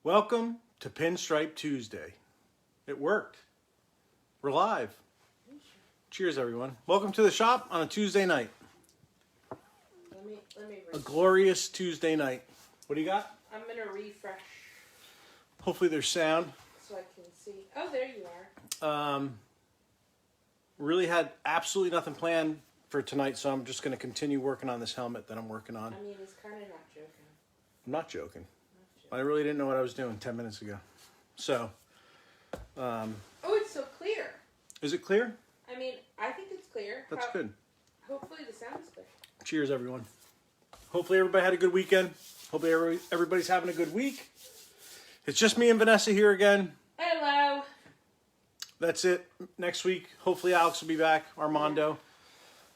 Welcome to Pinstripe Tuesday. It worked. We're live. Cheers, everyone. Welcome to the shop on a Tuesday night. Let me A glorious Tuesday night. What do you got? I'm gonna refresh Hopefully there's sound. so I can see. Oh, there you are. Really had absolutely nothing planned for tonight, so I'm just going to continue working on this helmet that I'm working on. I mean, he's kind of not joking. I'm not joking. I really didn't know what I was doing 10 minutes ago. So, Oh, it's so clear. is it clear? I mean, I think it's clear. That's good. Hopefully the sound is clear. Cheers, everyone. Hopefully everybody had a good weekend. Hopefully everybody's having a good week. It's just me and Vanessa here again. Hello. That's it. Next week, hopefully Alex will be back. Armando,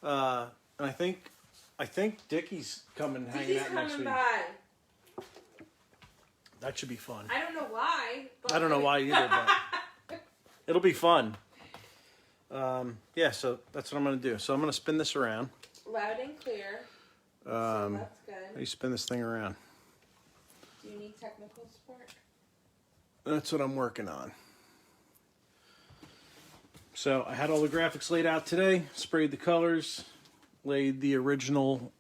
and I think Dickie's coming, hanging out next week. By. That should be fun. I don't know why. But I don't know why either, but it'll be fun. Yeah, so that's what I'm gonna do. So I'm gonna spin this around. Loud and clear. So that's good. How do you spin this thing around? Do you need technical support? That's what I'm working on. So I had all the graphics laid out today, sprayed the colors, laid the original,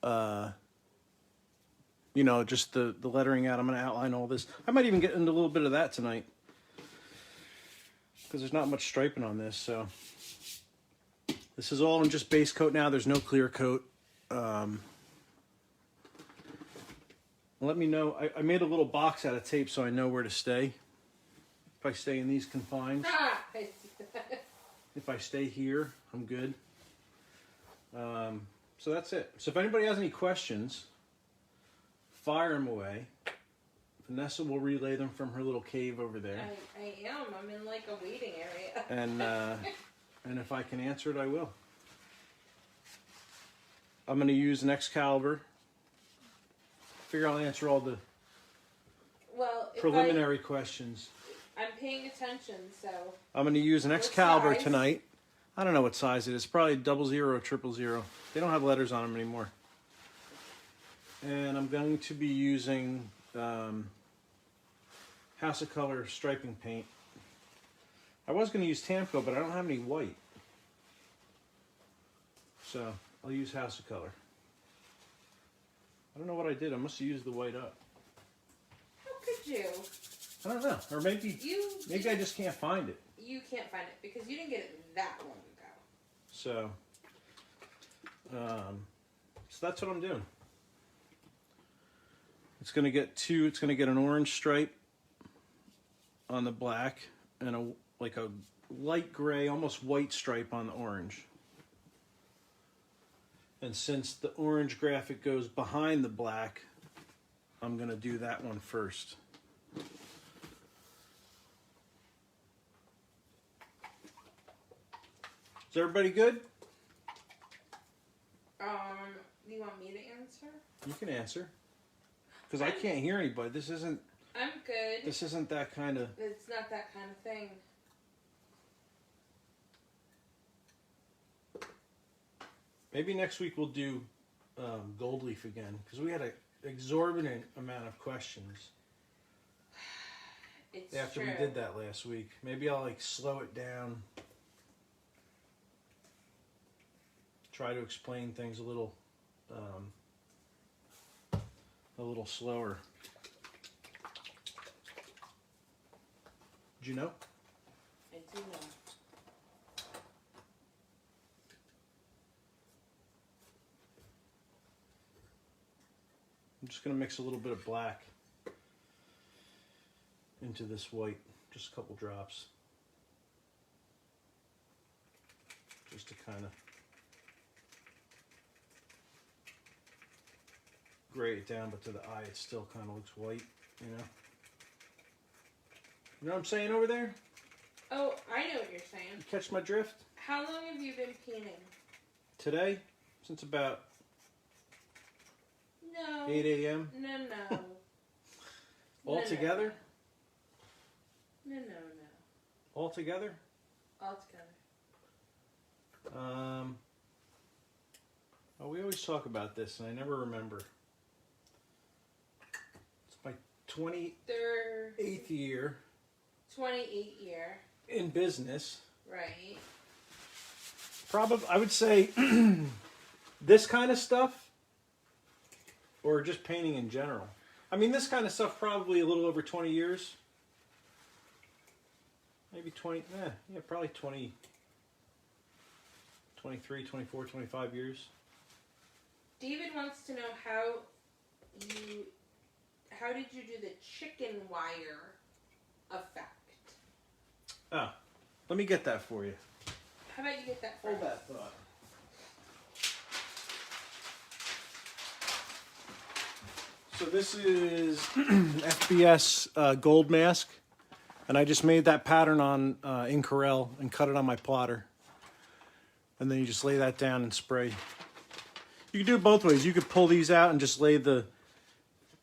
just the lettering out. I'm going to outline all this. I might even get into a little bit of that tonight because there's not much striping on this. So this is all in just base coat now. There's no clear coat. Let me know. I made a little box out of tape so I know where to stay. If I stay in these confines. I see that. If I stay here, I'm good. So that's it. So if anybody has any questions, fire them away. Vanessa will relay them from her little cave over there. I am. I'm in like a waiting area. And if I can answer it, I will. I'm going to use an Excalibur. Figure I'll answer all the preliminary questions. I'm paying attention, so. I'm going to use an Excalibur tonight. I don't know what size it is. Probably 00 or 000. They don't have letters on them anymore. And I'm going to be using House of Color striping paint. I was going to use Tamco, but I don't have any white. So I'll use House of Color. I don't know what I did. I must have used the white up. How could you? I don't know. Or maybe I just can't find it. You can't find it because you didn't get it that long ago. So that's what I'm doing. It's gonna get an orange stripe on the black and a light gray, almost white stripe on the orange. And since the orange graphic goes behind the black, I'm gonna do that one first. Is everybody good? Do you want me to answer? You can answer. Because I can't hear anybody. This isn't... I'm good. This isn't that kind of... It's not that kind of thing. Maybe next week we'll do gold leaf again. Because we had an exorbitant amount of questions. It's after true. We did that last week. Maybe I'll slow it down. Try to explain things a little slower. Did you know? I do know. I'm just going to mix a little bit of black into this white. Just a couple drops. Just to kind of gray it down, but to the eye it still kind of looks white, you know? You know what I'm saying over there? Oh, I know what you're saying. You catch my drift? How long have you been painting? Today? Since about No. 8 a.m.? No. All together? No. All together? All together. We always talk about this, and I never remember. It's my 28th year 28 year. in business. Right. Probably, I would say this kind of stuff, or just painting in general. I mean, this kind of stuff probably a little over 20 years. Maybe 20, yeah, probably 20, 23, 24, 25 years. David wants to know how did you do the chicken wire effect? Oh, let me get that for you. How about you get that first? Hold that thought. So this is FBS gold mask, and I just made that pattern on Incorel and cut it on my plotter. And then you just lay that down and spray. You can do it both ways. You could pull these out and just lay the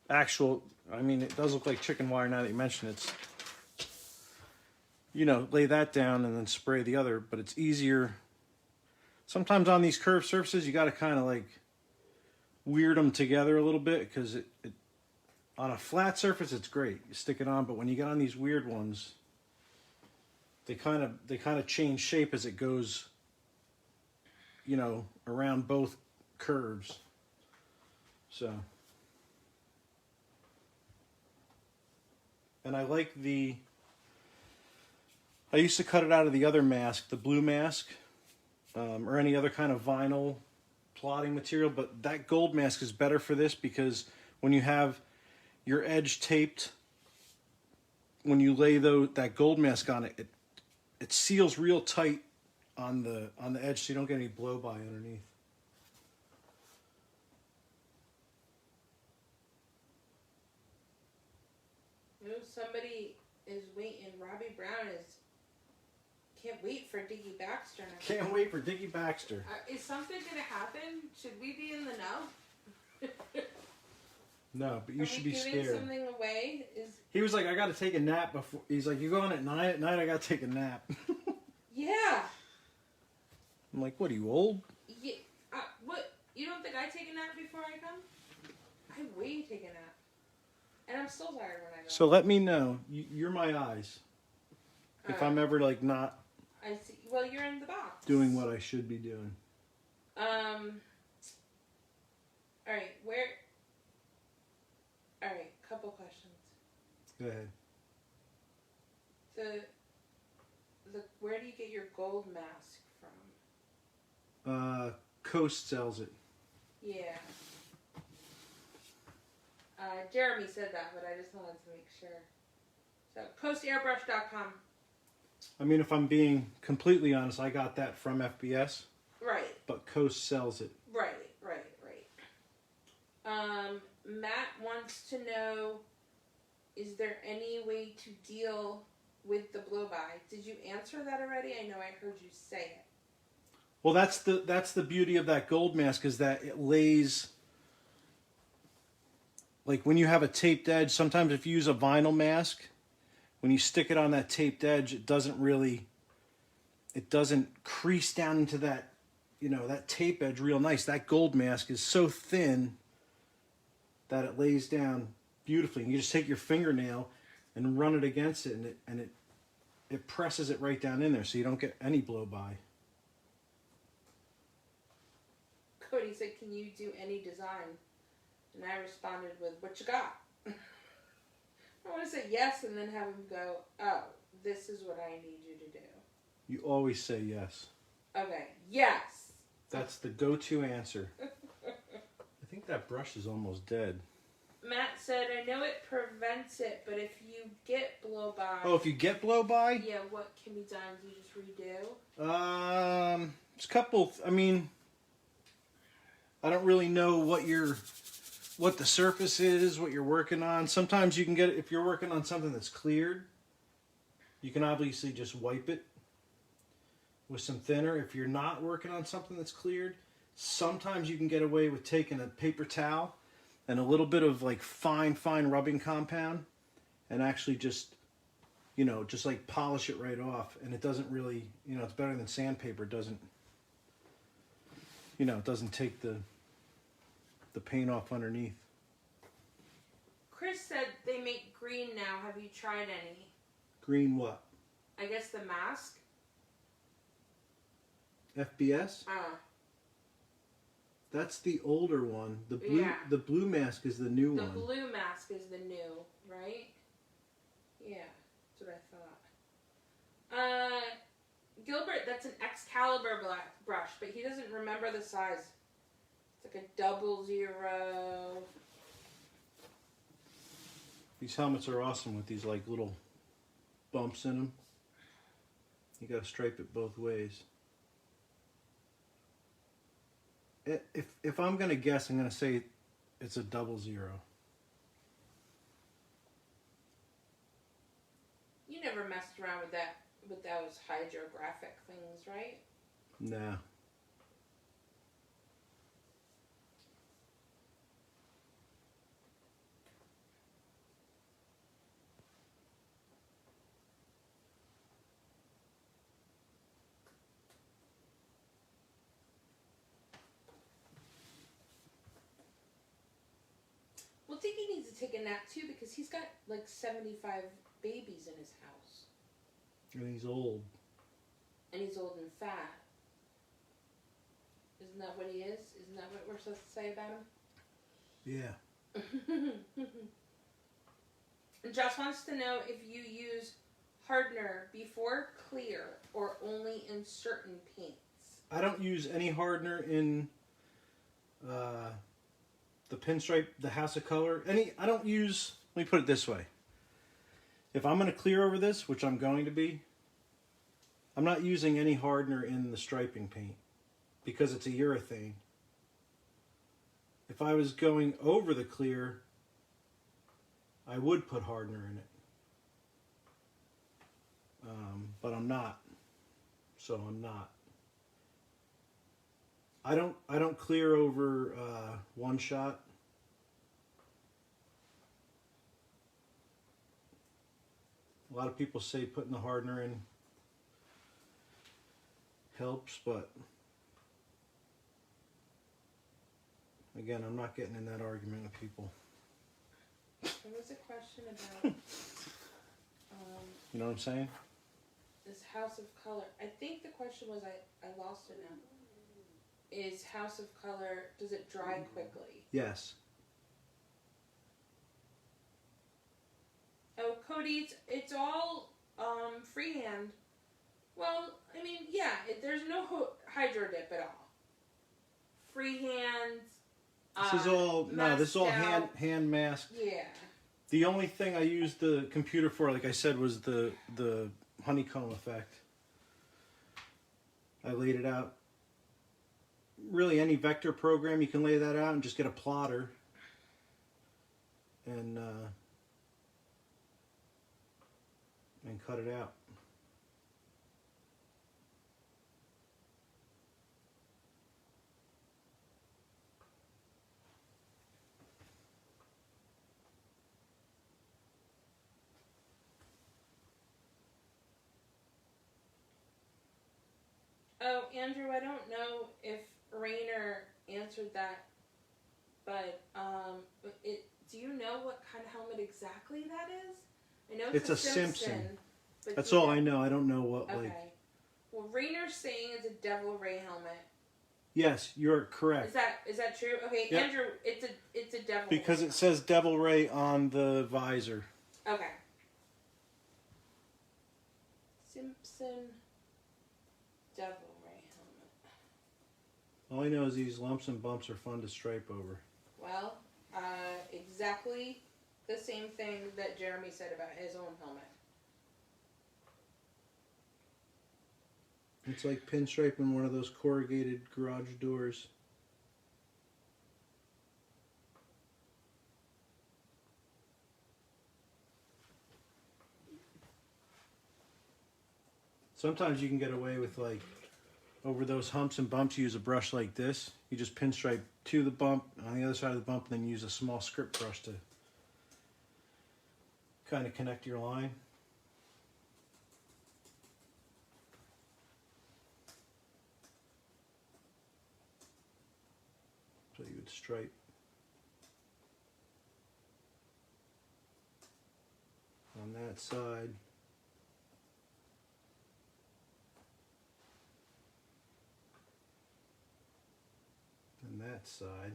actual, I mean, it does look like chicken wire now that you mention it. It's, you know, lay that down and then spray the other, but it's easier. Sometimes on these curved surfaces, you got to kind of like weird them together a little bit, because it on a flat surface, it's great. You stick it on, but when you get on these weird ones, they kind of change shape as it goes, you know, around both curves. So, and I like I used to cut it out of the other mask, the blue mask, or any other kind of vinyl plotting material, but that gold mask is better for this, because when you have your edge taped, when you lay that gold mask on it, it seals real tight on the edge, so you don't get any blow by underneath. You know, somebody is waiting. Robbie Brown can't wait for Diggy Baxter. Can't wait for Diggy Baxter. Is something gonna happen? Should we be in the know? No, but you should be giving scared. Something away? He was like, I got to take a nap before. He's like, you going at night? At night, I got to take a nap. Yeah. I'm like, what are you, old? Yeah. What? You don't think I take a nap before I come? I way take a nap, and I'm still tired when I go. So let me know. You're my eyes. If I'm ever like not. I see. Well, you're in the box. Doing what I should be doing. All right. All right. Couple questions. Go ahead. Where do you get your gold mask from? Coast sells it. Yeah. Jeremy said that, but I just wanted to make sure. So, coastairbrush.com. I mean, if I'm being completely honest, I got that from FBS. Right. But Coast sells it. Right. Matt wants to know, is there any way to deal with the blow-by? Did you answer that already? I know I heard you say it. Well, that's the beauty of that gold mask, is that it lays, like when you have a taped edge, sometimes if you use a vinyl mask, when you stick it on that taped edge, it doesn't crease down into that, you know, that tape edge real nice. That gold mask is so thin that it lays down beautifully. And you just take your fingernail and run it against it, and it presses it right down in there, so you don't get any blow by. Cody said, can you do any design? And I responded with, what you got? I want to say yes and then have him go, oh, this is what I need you to do. You always say yes. Okay, yes. That's the go-to answer. I think that brush is almost dead. Matt said, I know it prevents it, but if you get blow-by... Oh, if you get blow-by? Yeah, what can be done? Do you just redo? There's a couple... I mean, I don't really know what the surface is, what you're working on. Sometimes you can get it, if you're working on something that's cleared, you can obviously just wipe it with some thinner. If you're not working on something that's cleared, sometimes you can get away with taking a paper towel and a little bit of like fine rubbing compound and actually just, you know, just like polish it right off. And it doesn't really, you know, it's better than sandpaper. It doesn't, you know, it doesn't take the paint off underneath. Chris said they make green now. Have you tried any? Green what? I guess the mask. FBS? That's the older one. The blue mask is the new one. The blue mask is the new, right? Yeah, that's what I thought. Gilbert, that's an Excalibur brush, but he doesn't remember the size. It's like a 00. These helmets are awesome with these like little bumps in them. You gotta stripe it both ways. If I'm gonna guess, I'm gonna say it's a 00. You never messed around with that, with those hydrographic things, right? Nah. Well, Tiki needs to take a nap too because he's got like 75 babies in his house. And he's old. And he's old and fat. Isn't that what he is? Isn't that what we're supposed to say about him? Yeah. Josh wants to know if you use hardener before clear or only in certain paints. I don't use any hardener in the Pinstripe, the House of Color. I don't use, let me put it this way. If I'm going to clear over this, which I'm going to be, I'm not using any hardener in the striping paint because it's a urethane. If I was going over the clear, I would put hardener in it. But I'm not. So I'm not. I don't clear over one shot. A lot of people say putting the hardener in helps, but again, I'm not getting in that argument with people. There was a question about you know what I'm saying? This House of Color. I think the question was, I lost it now. Is House of Color, does it dry quickly? Yes. Oh, Cody, it's all freehand. Well, I mean, yeah, there's no hydro dip at all. Freehand. This is all this is all hand masked. Yeah. The only thing I used the computer for, like I said, was the honeycomb effect. I laid it out. Really, any vector program, you can lay that out and just get a plotter and cut it out. Oh, Andrew, I don't know if Rainer answered that, but do you know what kind of helmet exactly that is? I know it's a Simpson. That's all I know. I don't know what okay. Well, Rainer's saying it's a Devil Ray helmet. Yes, you're correct. Is that true? Okay, yep. Andrew, it's a Devil Ray. Because it says Devil Ray on the visor. Okay. Simpson Devil Ray helmet. All I know is these lumps and bumps are fun to stripe over. Well, exactly the same thing that Jeremy said about his own helmet. It's like pinstriping one of those corrugated garage doors. Sometimes you can get away with, like, over those humps and bumps, you use a brush like this. You just pinstripe to the bump, on the other side of the bump, and then use a small script brush to kind of connect your line. So you would stripe. that side. And that side.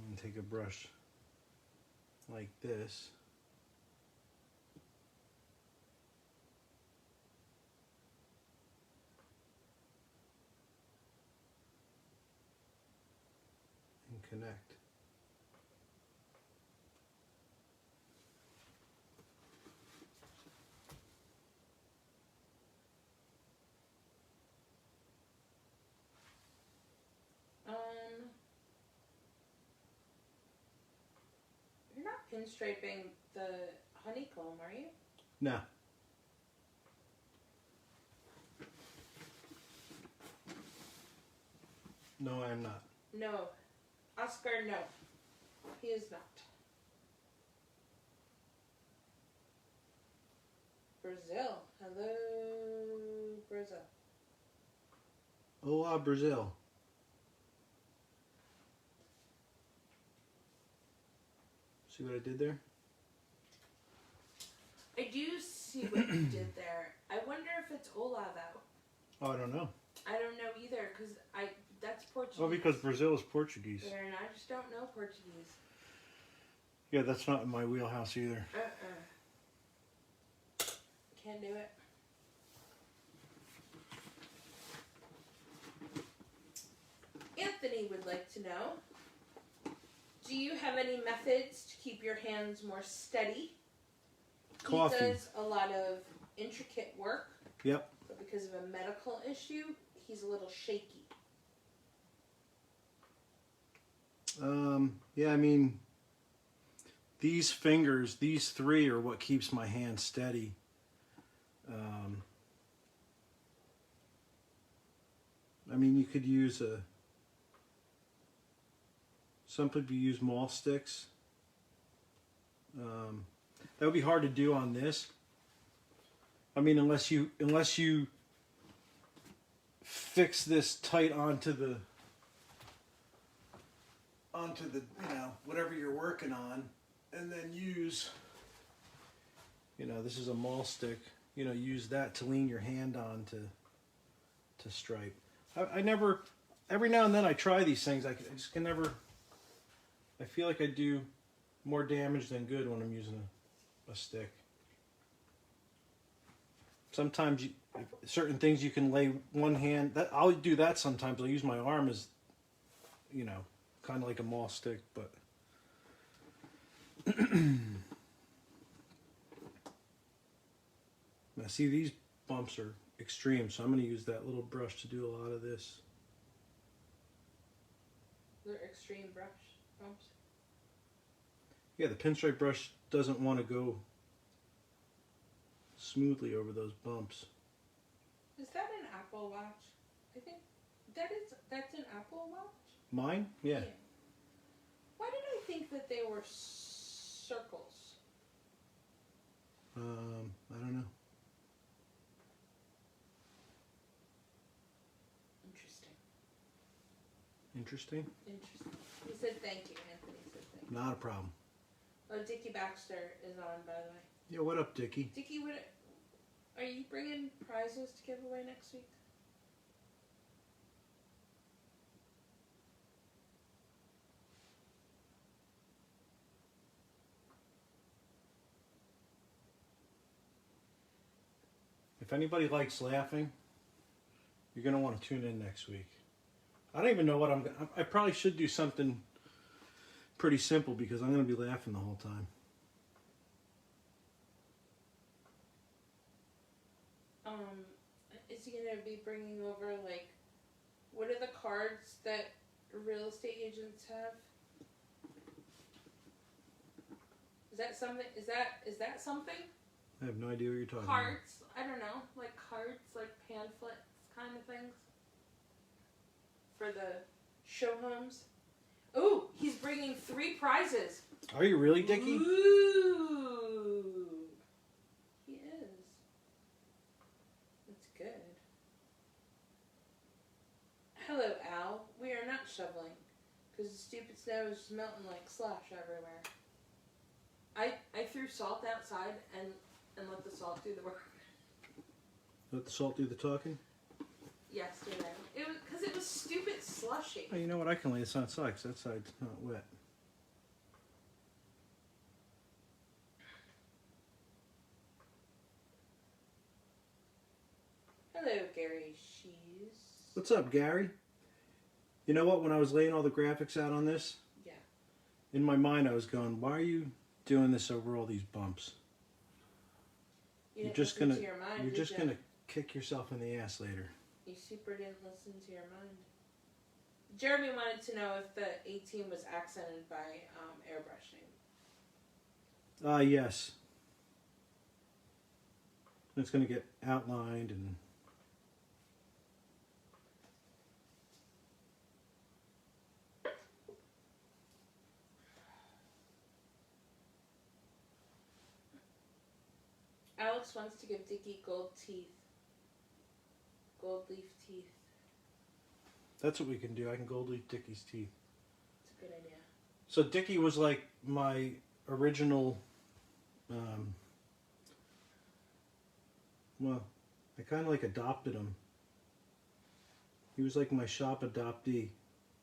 And take a brush like this. And connect. You're not pinstriping the honeycomb, are you? No. No, I am not. No. Oscar, no. He is not. Brazil. Hello, Brazil. Hola, Brazil. See what I did there? I do see what you did there. I wonder if it's hola, though. Oh, I don't know. I don't know either, because that's Portuguese. Oh, because Brazil is Portuguese. And I just don't know Portuguese. Yeah, that's not in my wheelhouse either. Can't do it. Anthony would like to know, do you have any methods to keep your hands more steady? Coffee. He does a lot of intricate work. Yep. But because of a medical issue, he's a little shaky. Yeah, I mean, these fingers, these three are what keeps my hand steady. I mean, you could use some people use maul sticks. That would be hard to do on this. I mean, unless you fix this tight onto the whatever you're working on, and then use, this is a maul stick. Use that to lean your hand on to stripe. I never. Every now and then I try these things. I just can never. I feel like I do more damage than good when I'm using a stick. Sometimes certain things you can lay one hand. I'll do that sometimes. I'll use my arm as, kind of like a maul stick, but. Now see, these bumps are extreme, so I'm going to use that little brush to do a lot of this. They're extreme brush bumps. Yeah, the pinstripe brush doesn't want to go smoothly over those bumps. Is that an Apple Watch? I think that's an Apple Watch? Mine? Yeah. Why did I think that they were circles? I don't know. Interesting? Interesting. He said thank you. Anthony said thank you. Not a problem. Oh, Dickie Baxter is on, by the way. Yeah, what up, Dickie? Dickie, are you bringing prizes to give away next week? If anybody likes laughing, you're going to want to tune in next week. I don't even know what I probably should do something pretty simple because I'm going to be laughing the whole time. Is he going to be bringing over, like, what are the cards that real estate agents have? Is that something? Is that something? I have no idea what you're talking Cards? I don't know. Like cards, like pamphlets kind of things? For the show homes? Ooh, he's bringing 3 prizes. about. Are you really, Dickie? Ooh. He is. That's good. Hello, Al. We are not shoveling. Because the stupid snow is just melting like slush everywhere. I threw salt outside and let the salt do the work. Let the salt do the talking? Yesterday. It was because it was stupid slushy. Oh, you know what? I can lay this outside because that side's not wet. Hello, Gary Shees. What's up, Gary? You know what? When I was laying all the graphics out on this, Yeah. in my mind I was going, why are you doing this over all these bumps? You You're didn't just listen gonna to your mind, you're did just ya? gonna kick yourself in the ass later. You super didn't listen to your mind. Jeremy wanted to know if the 18 was accented by airbrushing. Yes. It's gonna get outlined and Alex wants to give Dickie gold teeth. Gold leaf teeth. that's what we can do. I can gold leaf Dickie's teeth. It's a good idea. So Dickie was like my original, well, I kind of like adopted him. He was like my shop adoptee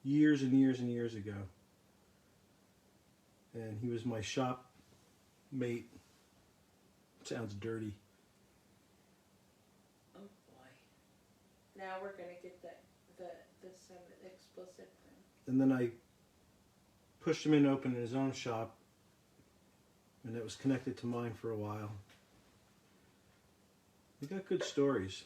years and years and years ago. And he was my shop mate. Sounds dirty. Oh boy. Now we're gonna get this explicit thing. And then I pushed him in to open his own shop. And it was connected to mine for a while. We got good stories.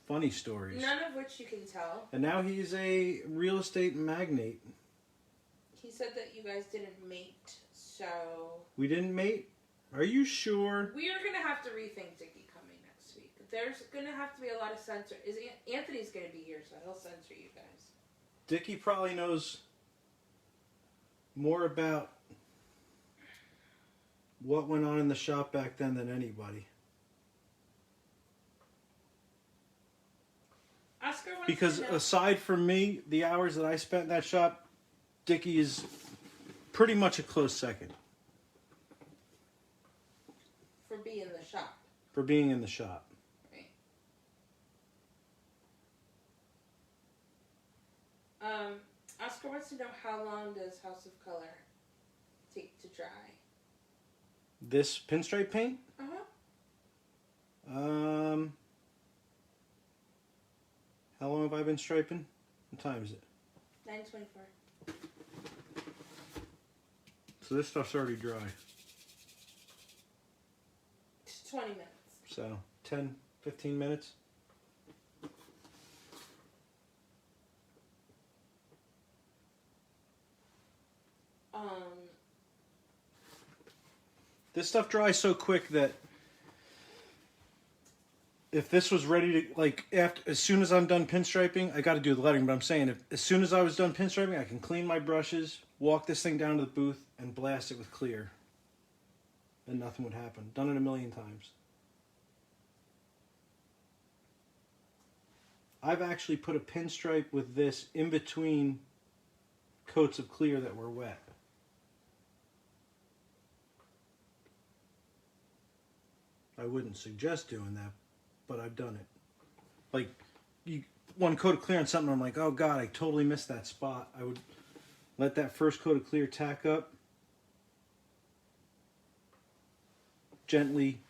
Funny stories. None of which you can tell. And now he's a real estate magnate. He said that you guys didn't mate, so We didn't mate? Are you sure? we are gonna have to rethink Dickie coming next week. There's gonna have to be a lot of censor. Anthony's gonna be here, so he'll censor you guys. Dickie probably knows more about what went on in the shop back then than anybody. Oscar wants Because to know aside from me, the hours that I spent in that shop, Dickie is pretty much a close second for being the shop. for being in the shop. Right. Oscar wants to know how long does House of Color take to dry? This pinstripe paint? Uh-huh. How long have I been striping? What time is it? 9:24. So this stuff's already dry. 20 minutes. So 10, 15 minutes. This stuff dries so quick that if this was ready to, like, as soon as I'm done pinstriping, I got to do the lettering, but I'm saying as soon as I was done pinstriping, I can clean my brushes, walk this thing down to the booth, and blast it with clear. And nothing would happen. Done it a million times. I've actually put a pinstripe with this in between coats of clear that were wet. I wouldn't suggest doing that, but I've done it. Like, one coat of clear on something, I'm like, oh God, I totally missed that spot. I would let that first coat of clear tack up, gently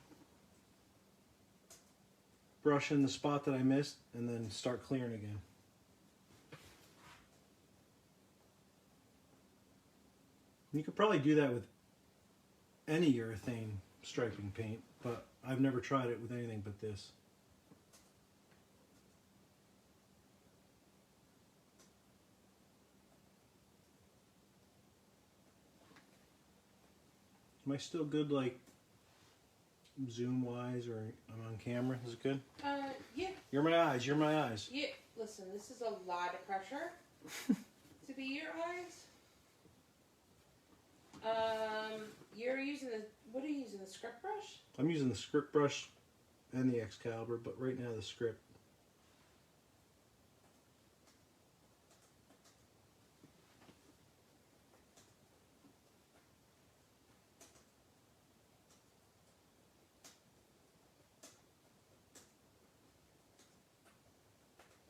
brush in the spot that I missed, and then start clearing again. You could probably do that with any urethane striping paint, but I've never tried it with anything but this. Am I still good, like, zoom wise, or I'm on camera? Is it good? Yeah. You're my eyes, you're my eyes. Yeah. Listen, this is a lot of pressure to be your eyes. You're using what are you using, the script brush? I'm using the script brush and the Excalibur, but right now the script.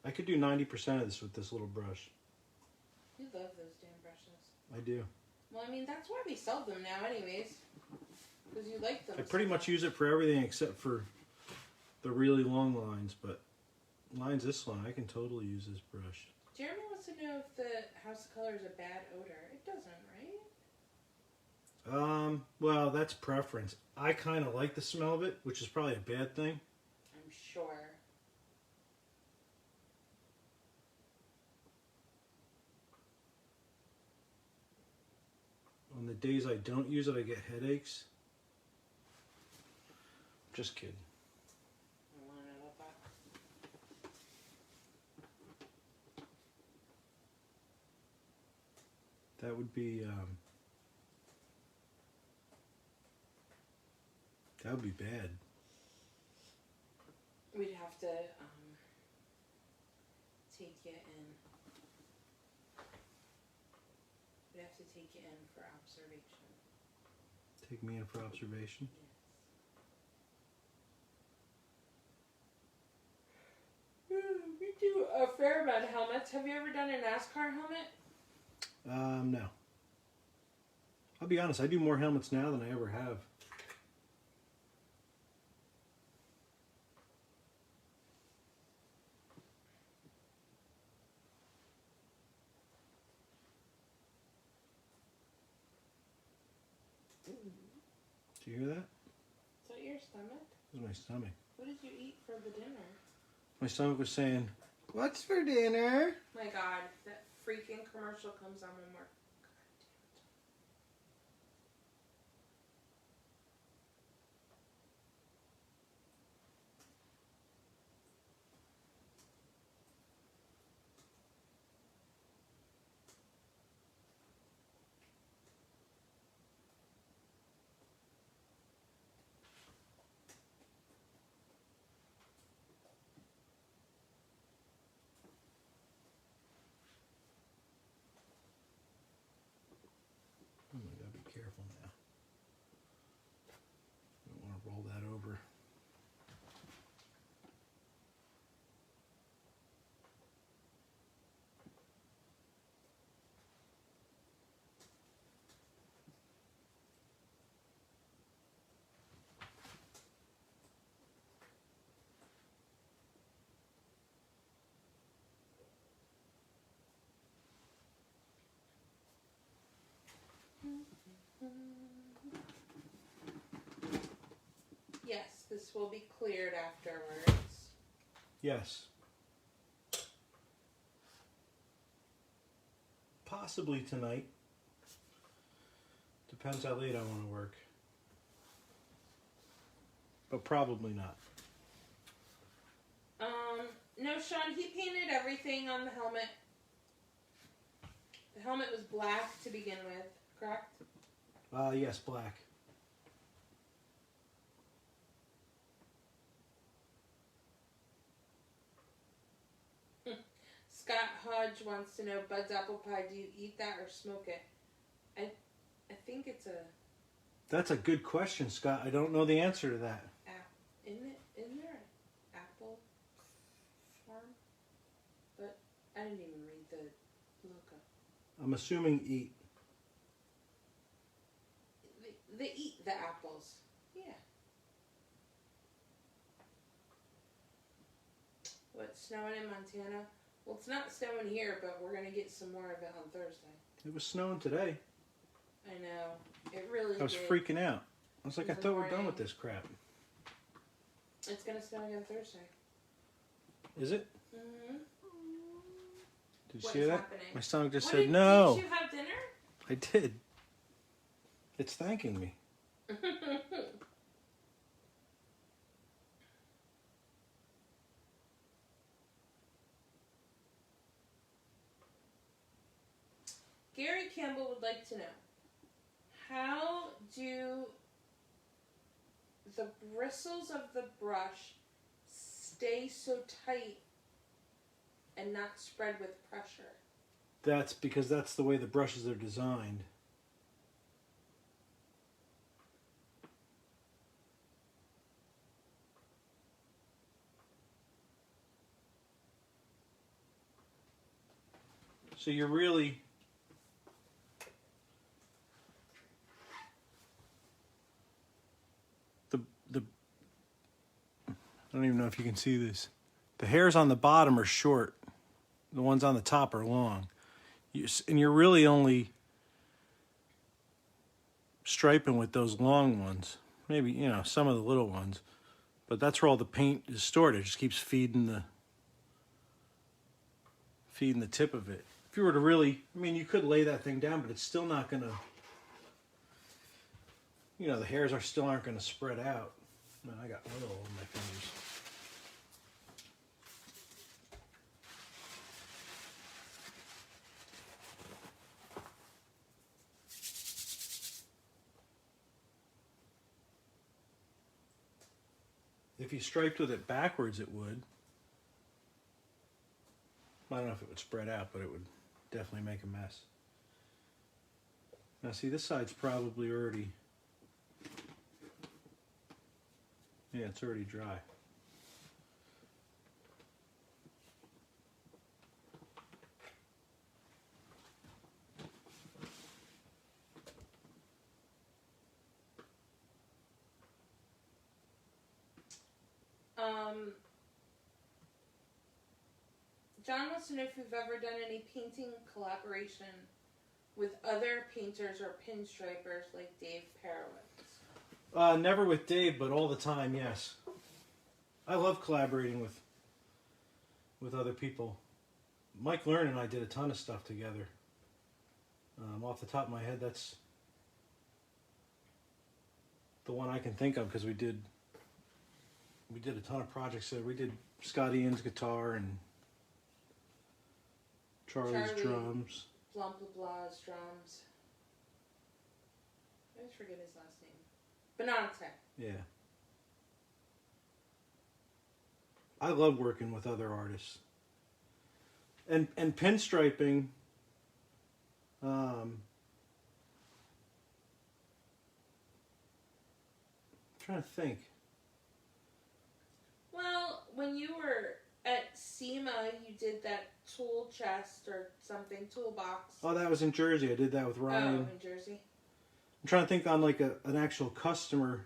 I could do 90% of this with this little brush. You love those damn brushes. I do. Well, I mean, that's why we sell them now anyways. Because you like them. I pretty much use it for everything except for the really long lines, but lines this long, I can totally use this brush. Jeremy wants to know if the House of Color is a bad odor. It doesn't, right? Well, that's preference. I kind of like the smell of it, which is probably a bad thing. I'm sure. On the days I don't use it, I get headaches. Just kidding. I want to know about that. That would be bad. We'd have to take you in. We'd have to take you in for observation. Take me in for observation. Yes. We do a fair amount of helmets. Have you ever done a NASCAR helmet? No. I'll be honest, I do more helmets now than I ever have. Did you hear that? Is that your stomach? That was my stomach. What did you eat for the dinner? My stomach was saying, "What's for dinner?" My God, that freaking commercial comes on when we're... Oh, I gotta be careful now. Don't want to roll that over. Yes, this will be cleared afterwards. Yes. Possibly tonight. Depends how late I want to work. But probably not. No, Sean, he painted everything on the helmet. The helmet was black to begin with, correct? Yes, black. Scott Hodge wants to know, Bud's apple pie, do you eat that or smoke it? I think it's a... That's a good question, Scott. I don't know the answer to that. Isn't there an apple farm? But I didn't even read the logo. I'm assuming eat. They eat the apples. Yeah. What, snowing in Montana? Well, it's not snowing here, but we're going to get some more of it on Thursday. It was snowing today. I know. It really I was did. freaking out. I was like, I It was thought we're done annoying. with this crap. It's going to snow again Thursday. Is it? Mm-hmm. Did you What see is that? happening? My stomach just What said did no. Did you have dinner? I did. It's thanking me. Gary Campbell would like to know, how do the bristles of the brush stay so tight and not spread with pressure? That's because that's the way the brushes are designed. So you're really the I don't even know if you can see this. The hairs on the bottom are short. The ones on the top are long. And you're really only striping with those long ones. Maybe, you know, some of the little ones. But that's where all the paint is stored. It just keeps feeding the tip of it. If you were to really, I mean, you could lay that thing down, but it's still not going to, you know, the hairs still aren't going to spread out. Man, I got oil on my fingers. If you striped with it backwards, it would. I don't know if it would spread out, but it would definitely make a mess. Now see, this side's probably already, yeah, it's already dry. John wants to know if you've ever done any painting collaboration with other painters or pinstripers like Dave Perowitz. Never with Dave, but all the time, yes. I love collaborating with other people. Mike Learn and I did a ton of stuff together. Off the top of my head, that's the one I can think of because we did a ton of projects there. We did Scott Ian's guitar and Charlie's drums. Blah blah blah's drums. I always forget his last name. Banana Tech. Yeah. I love working with other artists. And pinstriping, I'm trying to think. Well, when you were at SEMA, you did that tool chest or something, toolbox. Oh, that was in Jersey. I did that with Ryan. Oh, in Jersey. I'm trying to think on like an actual customer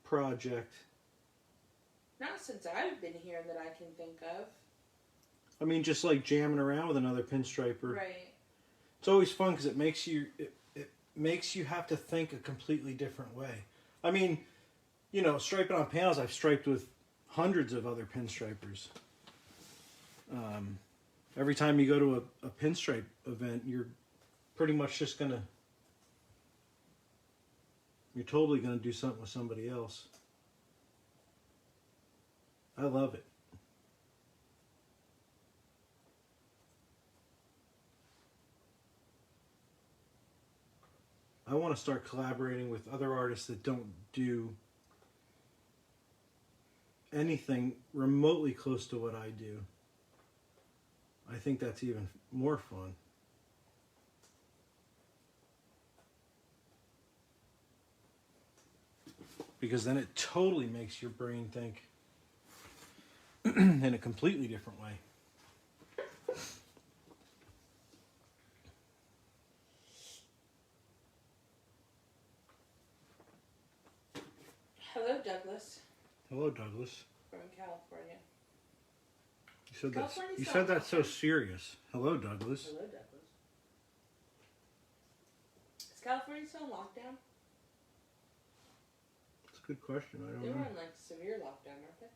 project. Not since I've been here that I can think of. I mean, just like jamming around with another pinstriper. Right. It's always fun because it makes you have to think a completely different way. I mean, you know, striping on panels, I've striped with hundreds of other pinstripers. Every time you go to a pinstripe event, you're pretty much just you're totally gonna do something with somebody else. I love it. I want to start collaborating with other artists that don't do anything remotely close to what I do. I think that's even more fun. Because then it totally makes your brain think in a completely different way. Hello, Douglas. Hello, Douglas. From California. You said that so serious. Hello, Douglas. Hello, Douglas. Is California still in lockdown? That's a good question. I don't They know. were in like severe lockdown, aren't they?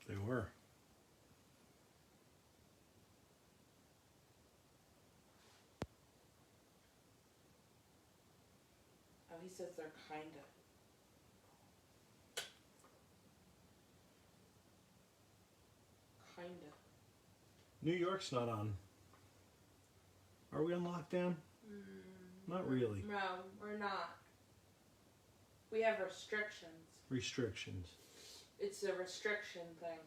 They were. Oh, he says they're kinda. Kinda. New York's not on. Are we on lockdown? Not really. No, we're not. We have restrictions. Restrictions. It's a restriction thing.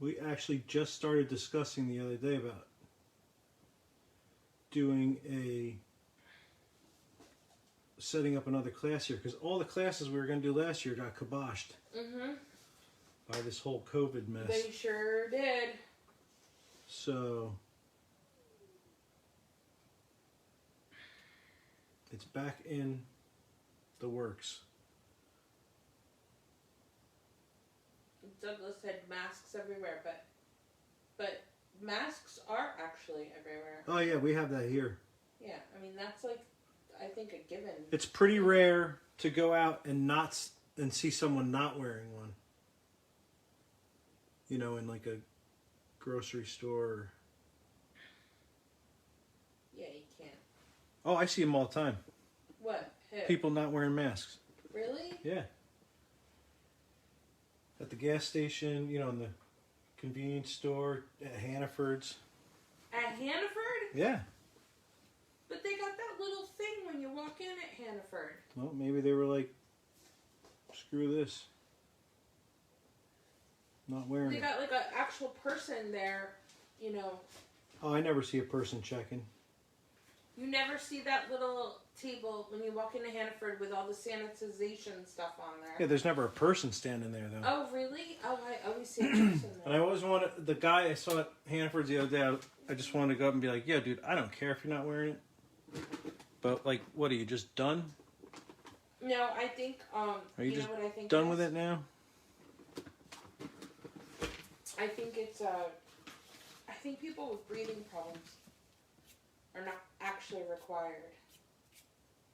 We actually just started discussing the other day about doing setting up another class here because all the classes we were going to do last year got kiboshed by this whole COVID mess. They sure did. So it's back in the works. Douglas said masks everywhere, but masks are actually everywhere. Oh yeah, we have that here. Yeah, I mean that's like, I think a given. It's pretty rare to go out and see someone not wearing one. You know, in like a grocery store. Yeah, you can't. Oh, I see them all the time. What? Who? People not wearing masks. Really? Yeah. At the gas station, you know, in the convenience store, at Hannaford's. At Hannaford? Yeah. But they got that little thing when you walk in at Hannaford. Well, maybe they were like, screw this. Not wearing They it. got like an actual person there, you know. Oh, I never see a person checking. You never see that little table when you walk into Hannaford with all the sanitization stuff on there. Yeah, there's never a person standing there, though. Oh, really? Oh, I always see a person there. And I always wanted, the guy I saw at Hannaford's the other day, I just wanted to go up and be like, yeah, dude, I don't care if you're not wearing it. But, like, what, are you just done? No, I think, Are you just know what I think done it with is? it now? I think it's, I think people with breathing problems are not actually required.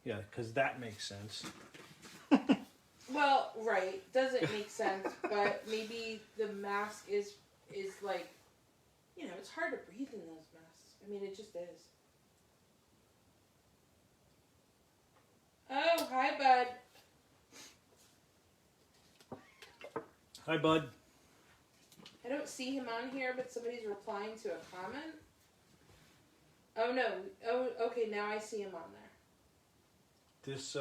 Yeah, because that makes sense. Well, right, doesn't make sense, but maybe the mask is like, you know, it's hard to breathe in those masks. I mean, it just is. Oh, hi, bud. Hi, bud. I don't see him on here, but somebody's replying to a comment. Oh, no. Oh, okay, now I see him on there. This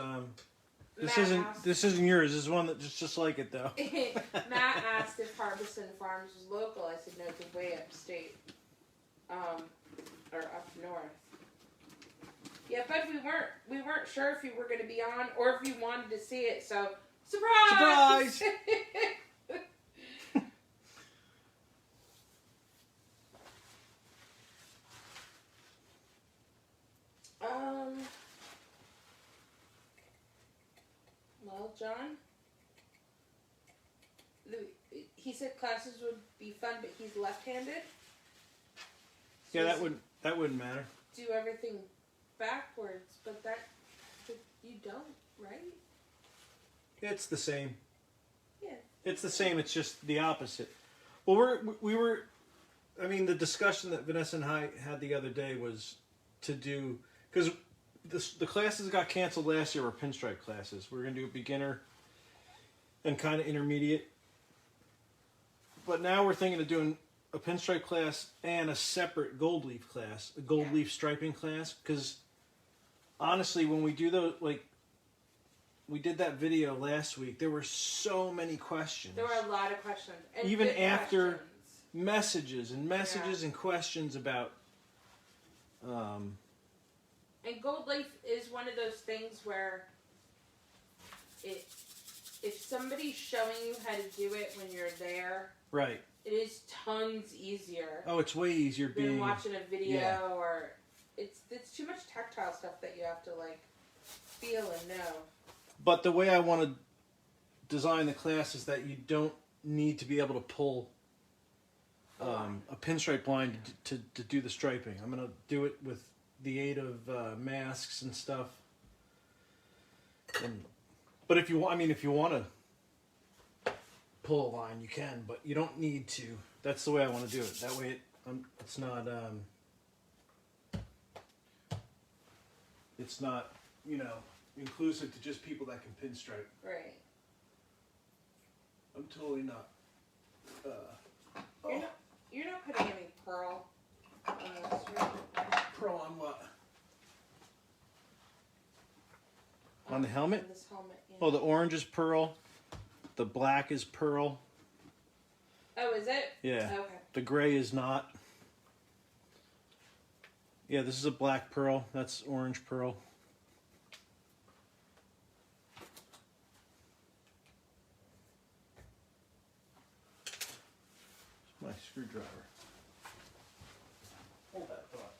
isn't yours. This is one that's just like it, though. Matt asked if Harbison Farms was local. I said no, it's way upstate, or up north. Yeah, but we weren't sure if you were going to be on or if you wanted to see it. So surprise! Surprise! Well, John, he said classes would be fun, but he's left-handed. So Yeah, that wouldn't matter. do everything backwards, but you don't, right? It's the same. Yeah. It's the same. It's just the opposite. Well, I mean, the discussion that Vanessa and I had the other day was to do, because the classes got canceled last year were pinstripe classes. We're going to do beginner and kind of intermediate. But now we're thinking of doing a pinstripe class and a separate gold leaf class, a gold leaf striping class. Because honestly, when we do those, like, we did that video last week, there were so many questions. There were a lot of questions. And Even good after questions. messages and questions about... And gold leaf is one of those things where if somebody's showing you how to do it when you're there, right. it is tons easier Oh, it's way easier than watching a video yeah. or it's too much tactile stuff that you have to like feel and know. But the way I want to design the class is that you don't need to be able to pull a pinstripe line to do the striping. I'm going to do it with the aid of masks and stuff. But if you want to pull a line, you can, but you don't need to. That's the way I want to do it. That way it's not inclusive to just people that can pinstripe. Right. I'm totally not. You're not putting any pearl on this, right? Pearl on what? On the helmet? On this helmet, yeah. Oh, the orange is pearl. The black is pearl. Oh, is it? Yeah. Okay. The gray is not. Yeah, this is a black pearl. That's orange pearl. screwdriver. Hold that thought.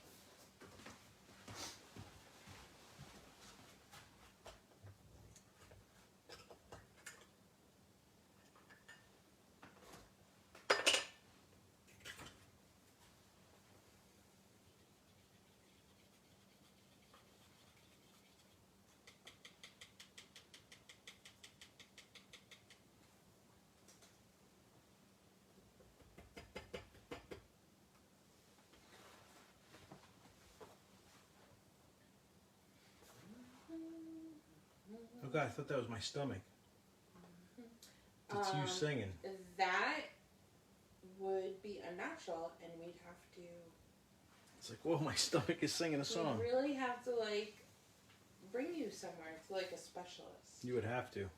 Oh God, I thought that was my stomach. It's you singing. That would be unnatural, and we'd have to. It's like, whoa, my stomach is singing a song. We really have to like bring you somewhere to like a specialist. You would have to.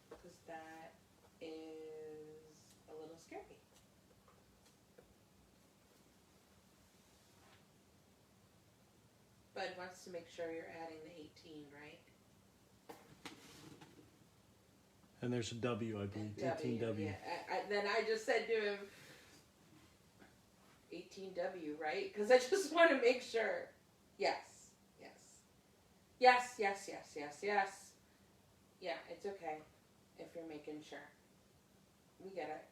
Because that is a little scary. Bud wants to make sure you're adding the 18, right? And there's a W, I believe. 18W. Yeah. Then I just said to him, 18W, right? Because I just want to make sure. Yes. Yes. Yes, yes, yes, yes, yes. Yeah, it's okay if you're making sure. We get it.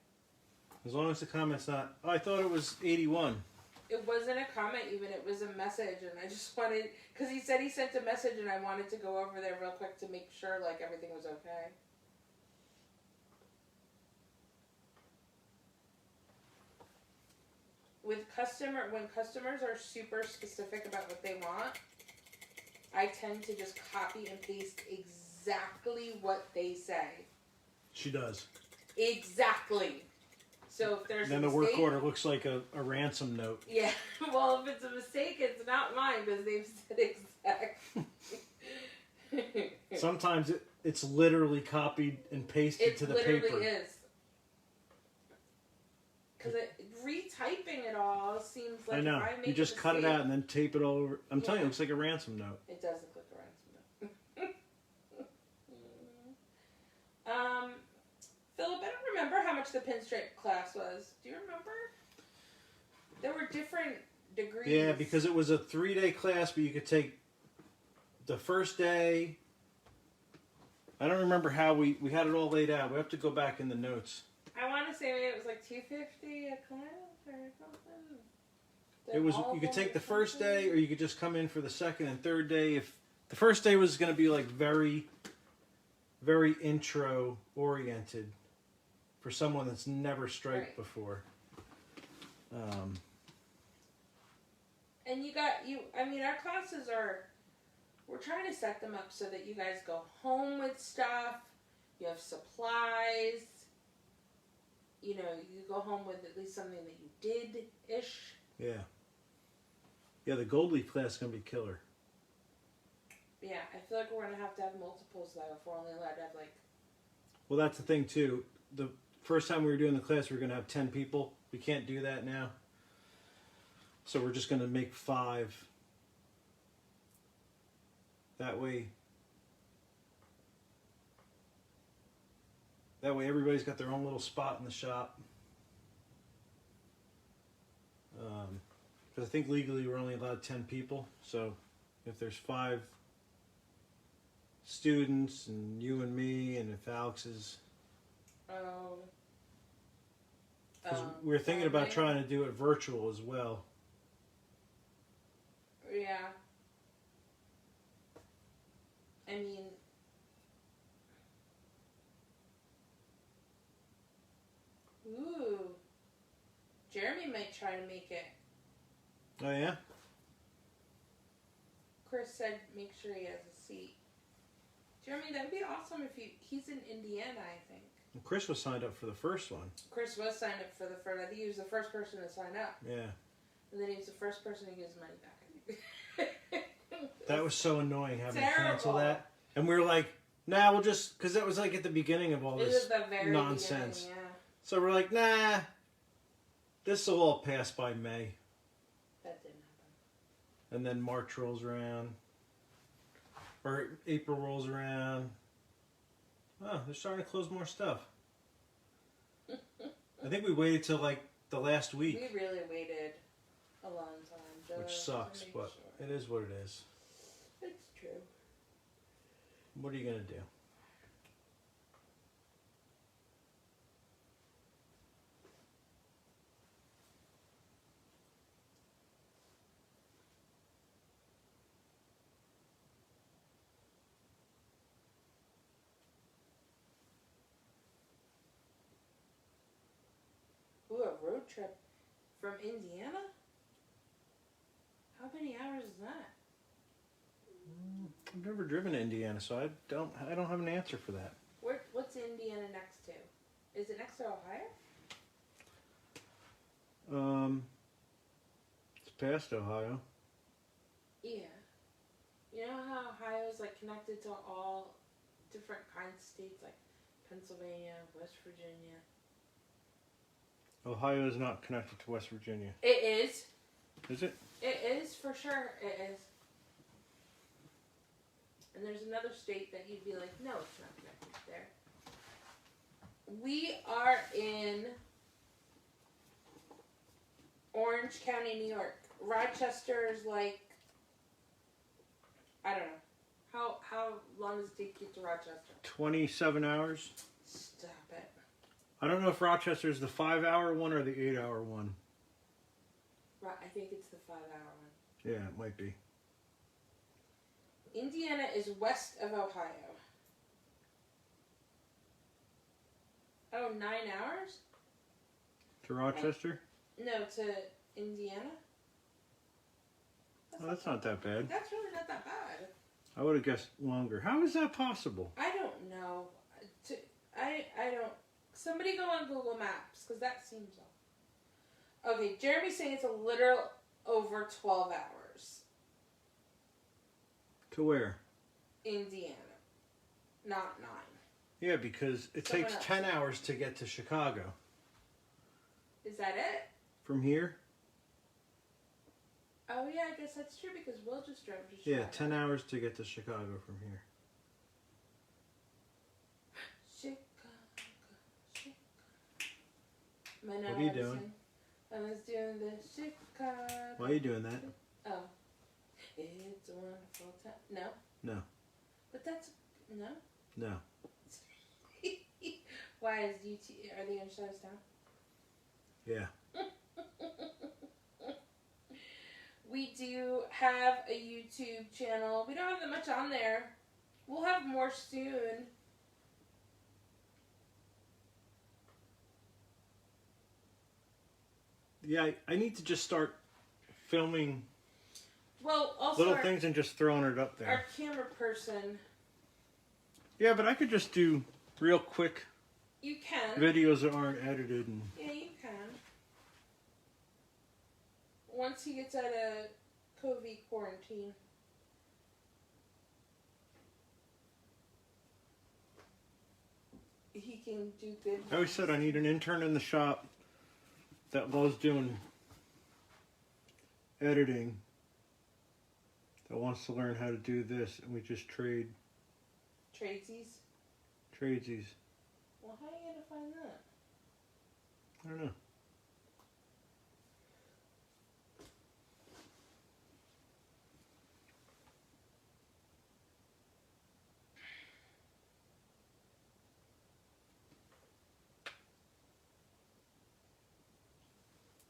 As long as the comment's not, oh, I thought it was 81. It wasn't a comment even, it was a message, and I just wanted, because he said he sent a message, and I wanted to go over there real quick to make sure, like, everything was okay. When customers are super specific about what they want, I tend to just copy and paste exactly what they say. She does. Exactly. So if there's then a the mistake, work order looks like a ransom note. Yeah. Well, if it's a mistake, it's not mine because they've said exactly. Sometimes it's literally copied and pasted to the paper. It literally is. Because retyping it all seems like I know. If I make You just cut it out and then tape it all over. I'm telling you, it looks like a ransom note. It does look like a ransom note. Philip, I don't remember how much the Pinstripe class was. Do you remember? There were different degrees. Yeah, because it was a 3-day class, but you could take the first day. I don't remember how we had it all laid out. We have to go back in the notes. I want to say maybe it was like $250 a class or something. It was, you could take the first day, or you could just come in for the second and third day. If the first day was going to be like very, very intro oriented for someone that's never striped before. And our classes we're trying to set them up so that you guys go home with stuff, you have supplies, you go home with at least something that you did-ish. Yeah. Yeah, the Gold Leaf class is going to be killer. Yeah, I feel like we're going to have multiples though if we're only allowed to have Well, that's the thing too. The first time we were doing the class, we were going to have 10 people. We can't do that now. So we're just going to make 5. That way everybody's got their own little spot in the shop. Because I think legally we're only allowed 10 people. So if there's 5 students and you and me, and if Alex is... we're thinking about trying to do it virtual as well. Yeah. I mean, ooh, Jeremy might try to make it. Oh yeah? Chris said make sure he has a seat. Jeremy, that'd be awesome if he's in Indiana, I think. Well, Chris was signed up for the first one. Chris was signed up for the first. I think he was the first person to sign up. Yeah. And then he was the first person to get his money back, I think. That was so annoying having Terrible. to cancel that. And we were like, nah, we'll just... Because that was like at the beginning of all this the very nonsense. Yeah. So we're like, nah, this will all pass by May. That didn't happen. And then March rolls around. Or April rolls around. Oh, they're starting to close more stuff. I think we waited till like the last week, We really waited a long time. Just which sucks, to make but sure. it is what it is. It's true. What are you gonna do? Ooh, a road trip from Indiana? How many hours is that? I've never driven to Indiana, so I don't have an answer for that. What's Indiana next to? Is it next to Ohio? It's past Ohio. Yeah. You know how Ohio is like connected to all different kinds of states, like Pennsylvania, West Virginia. Ohio is not connected to West Virginia. It is. Is it? It is for sure. It is. And there's another state that you'd be like, no, it's not connected there. We are in Orange County, New York. Rochester is like, I don't know. How long does it take to get to Rochester? 27 hours. Stop it. I don't know if Rochester is the 5-hour one or the 8-hour one. Right, I think it's the 5-hour one. Yeah, it might be. Indiana is west of Ohio. Oh, 9 hours? To Rochester? No, to Indiana. Oh, that's not that bad. That's really not that bad. I would have guessed longer. How is that possible? I don't know. I don't. Somebody go on Google Maps, because that seems off. Okay, Jeremy's saying it's a literal over 12 hours. To where? Indiana. Not 9. Yeah, because it Someone takes else. 10 hours to get to Chicago. Is that it? From here? Oh yeah, I guess that's true, because Will just drove to Chicago. Yeah, 10 hours to get to Chicago from here. Chicago. What are you doing? I was doing the Chicago. Why are you doing that? Oh. It's a wonderful time. No? No. But that's... No? No. Why is are they going to shut us down? Yeah. We do have a YouTube channel. We don't have that much on there. We'll have more soon. Yeah, I need to just start filming Well, also little things and just throwing it up our there. camera person, Yeah, but I could just do real quick you can. videos that aren't edited. And Yeah, you can. Once he gets out of COVID quarantine. He can do good. I always said I need an intern in the shop that loves doing editing, that wants to learn how to do this, and we just tradesies. Tradesies. Well, how are you gonna find that? I don't know.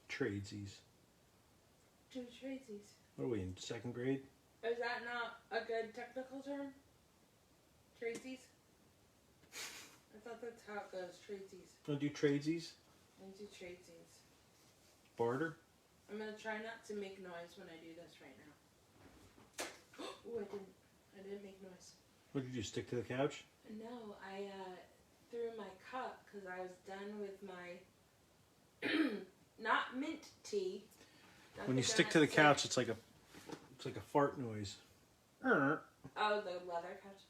Tradesies. Do tradesies. What are we in, 2nd grade? Is that not a good technical term? Tradesies? I thought that's how it goes. Tradesies. Want to do tradesies? I do tradesies. Barter? I'm gonna try not to make noise when I do this right now. Ooh, I didn't make noise. What did you stick to the couch? No, I threw my cup because I was done with my not mint tea. Not When the you stick to the donut couch, stick. it's like a fart noise. Oh, the leather couch.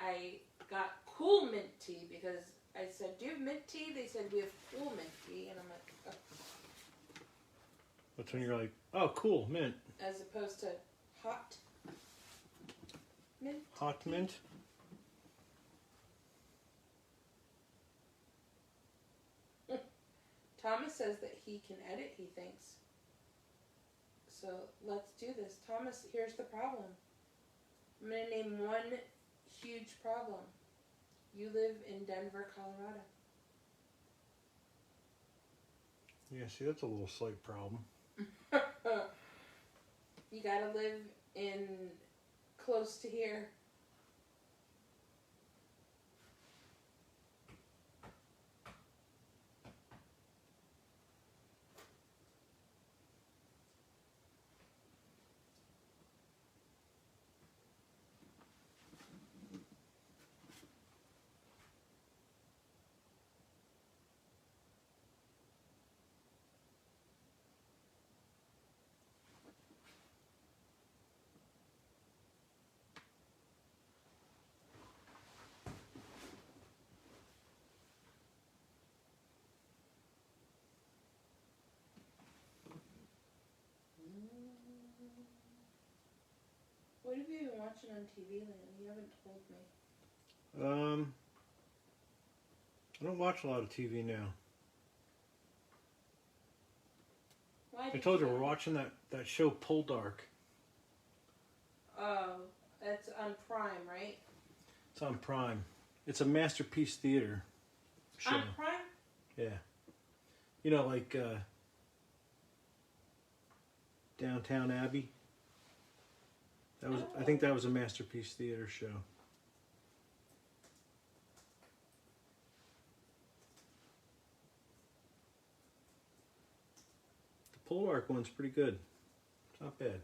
I got cool mint tea because I said, "Do you have mint tea?" They said, "We have cool mint tea," and I'm like, oh. That's when you're like, oh, cool, mint. As opposed to hot mint. Hot tea. mint? says that he can edit, he thinks. So let's do this. Thomas, here's the problem. I'm going to name one huge problem. You live in Denver, Colorado. Yeah, see, that's a little slight problem. You got to live in close to here. What have you been watching on TV lately? You haven't told me. I don't watch a lot of TV now. Why I told you we're watching that show Poldark. Oh, that's on Prime, right? It's on Prime. It's a Masterpiece Theater show. On Prime? Yeah. You know, like Downtown Abbey. That was, I think that was a Masterpiece Theater show. The Poldark one's pretty good. It's not bad.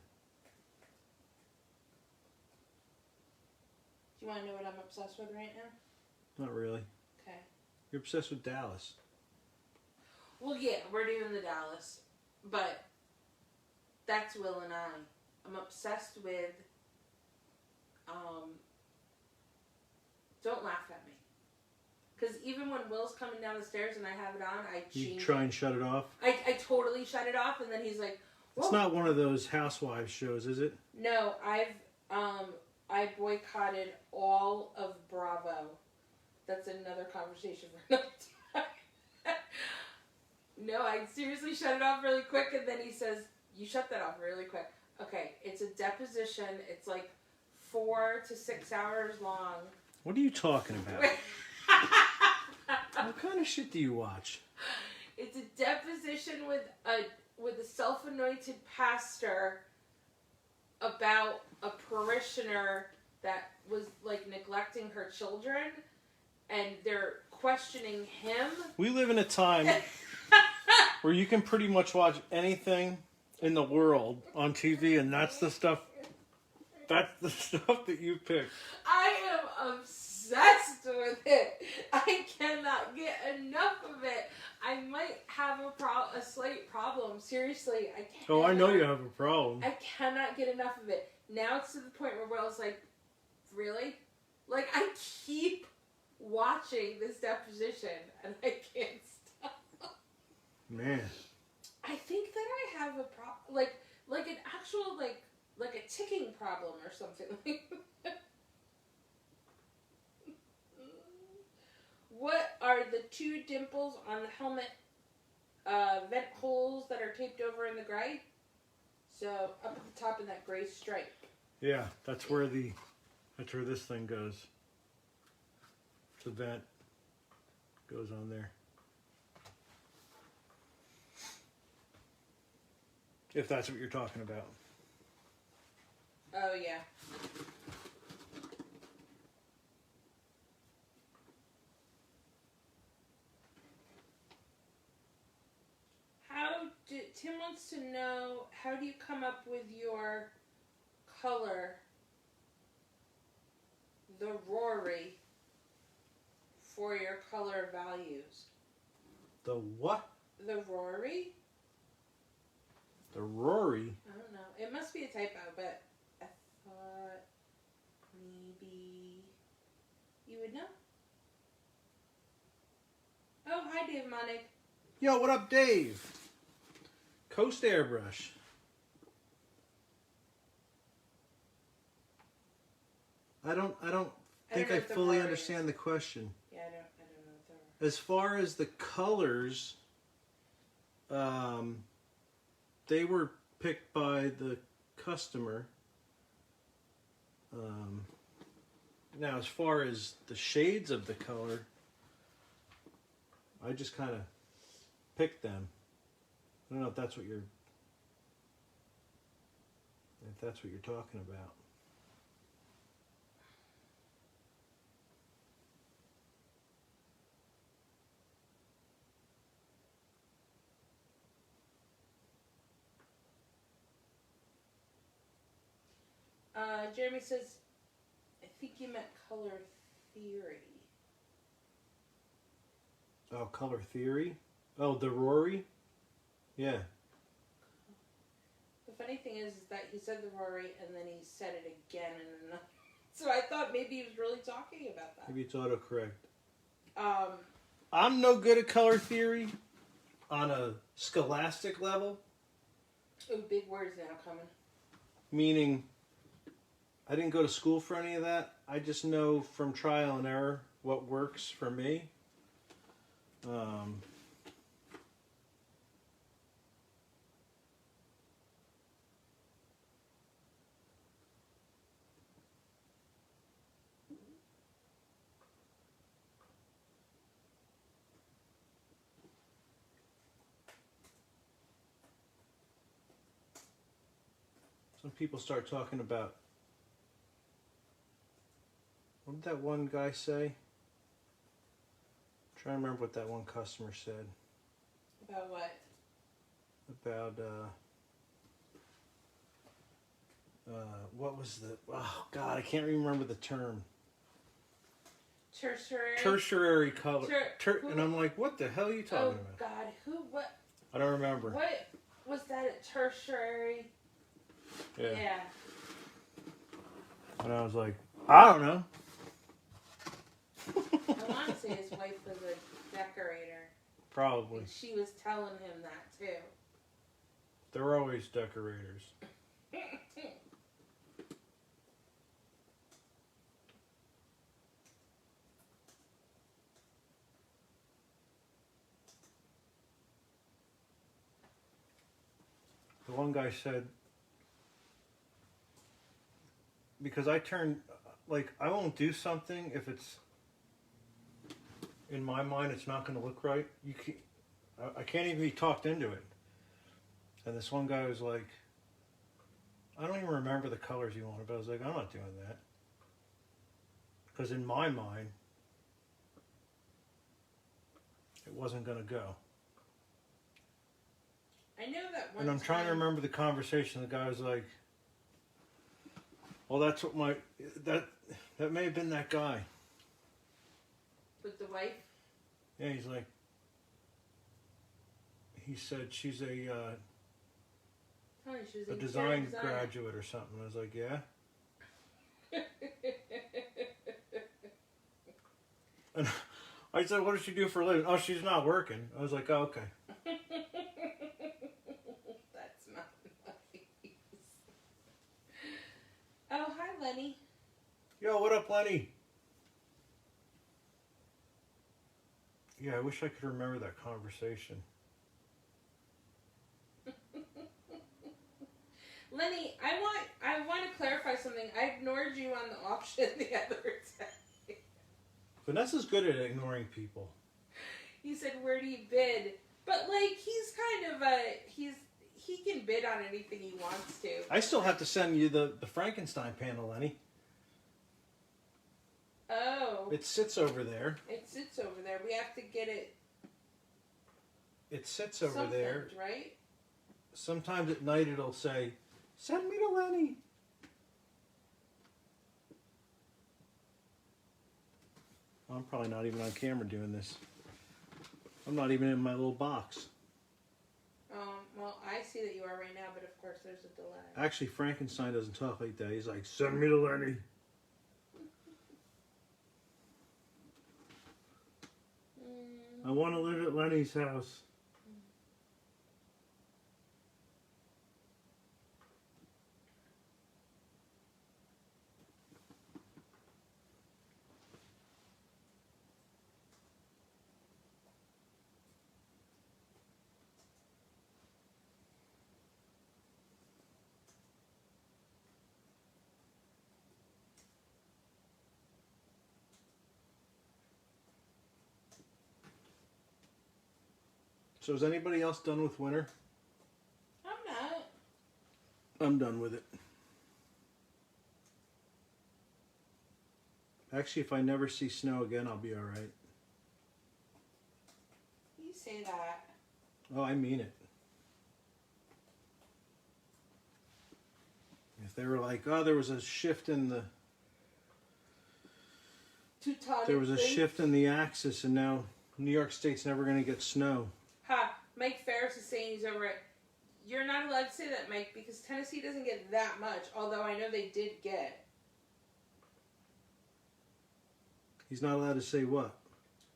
Do you want to know what I'm obsessed with right now? Not really. Okay. You're obsessed with Dallas. Well, yeah, we're doing the Dallas, but that's Will and I. I'm obsessed with, don't laugh at me. Because even when Will's coming down the stairs and I have it on, You try and shut it off? I totally shut it off, and then he's like, whoa. It's not one of those housewives shows, is it? No, I boycotted all of Bravo. That's another conversation for another time. No, I seriously shut it off really quick, and then he says, you shut that off really quick. Okay, it's a deposition. It's like 4 to 6 hours long. What are you talking about? What kind of shit do you watch? It's a deposition with a self-anointed pastor about a parishioner that was like neglecting her children, and they're questioning him. We live in a time where you can pretty much watch anything in the world on TV, and that's the stuff that you pick. I am obsessed with it. I cannot get enough of it. I might have a slight problem. Seriously, I can't. Oh, I know you have a problem. I cannot get enough of it. Now it's to the point where Will's like, really? Like, I keep watching this deposition, and I can't stop. Man. I think that I have a problem, like an actual, like a ticking problem or something like that. What are the 2 dimples on the helmet vent holes that are taped over in the gray? So up at the top in that gray stripe. Yeah, that's where this thing goes. The vent goes on there. If that's what you're talking about. Oh, yeah. Tim wants to know, how do you come up with your color, the Rory, for your color values? The what? The Rory? The Rory? I don't know. It must be a typo, but I thought maybe you would know. Oh, hi, Dave Monig. Yo, what up, Dave? Coast Airbrush. I don't think I fully understand the question. Yeah, I don't know what the As far as the colors, They were picked by the customer. Now, as far as the shades of the color, I just kind of picked them. I don't know if that's what you're talking about. Jeremy says, I think you meant color theory. Oh, color theory? Oh, the Rory? Yeah. The funny thing is that he said the Rory and then he said it again in another. So I thought maybe he was really talking about that. Maybe it's autocorrect. I'm no good at color theory on a scholastic level. Oh, big words now coming. Meaning, I didn't go to school for any of that. I just know from trial and error what works for me. Some people start talking about, what did that one guy say? I'm trying to remember what that one customer said. About what? About, what was the, oh God, I can't remember the term. Tertiary? Tertiary color. And I'm like, what the hell are you talking about? Oh God, what? I don't remember. What was that a tertiary? Yeah. And I was like, I don't know. I want to say his wife was a decorator. Probably. And she was telling him that too. They're always decorators. The one guy said, because I won't do something if it's, in my mind, it's not going to look right. I can't even be talked into it. And this one guy was like, I don't even remember the colors you wanted, but I was like, I'm not doing that. Because in my mind, it wasn't going to go. I know that one. And I'm trying to remember the conversation. The guy was like, well, that's what that may have been that guy. With the wife? Yeah, he's like, he said she's a design graduate or something. I was like, yeah. And I said, what does she do for a living? Oh, she's not working. I was like, oh, okay. That's not nice. Oh, hi, Lenny. Yo, what up, Lenny? Yeah, I wish I could remember that conversation. Lenny, I want to clarify something. I ignored you on the auction the other day. Vanessa's good at ignoring people. You said, where do you bid? But, like, he's kind of he can bid on anything he wants to. I still have to send you the Frankenstein panel, Lenny. Oh. It sits over there. It sits over there. We have to get it. It sits over there. Right? Sometimes at night it'll say, send me to Lenny. I'm probably not even on camera doing this. I'm not even in my little box. Well, I see that you are right now, but of course there's a delay. Actually, Frankenstein doesn't talk like that. He's like, send me to Lenny. I want to live at Lenny's house. So is anybody else done with winter? I'm not. I'm done with it. Actually, if I never see snow again, I'll be all right. You say that. Oh, I mean it. If they were like, oh, there was a shift in the Teutonic there was a thing. shift in the axis, and now New York State's never going to get snow. Ha! Mike Ferris is saying he's over it. You're not allowed to say that, Mike, because Tennessee doesn't get that much. Although I know they did get. He's not allowed to say what?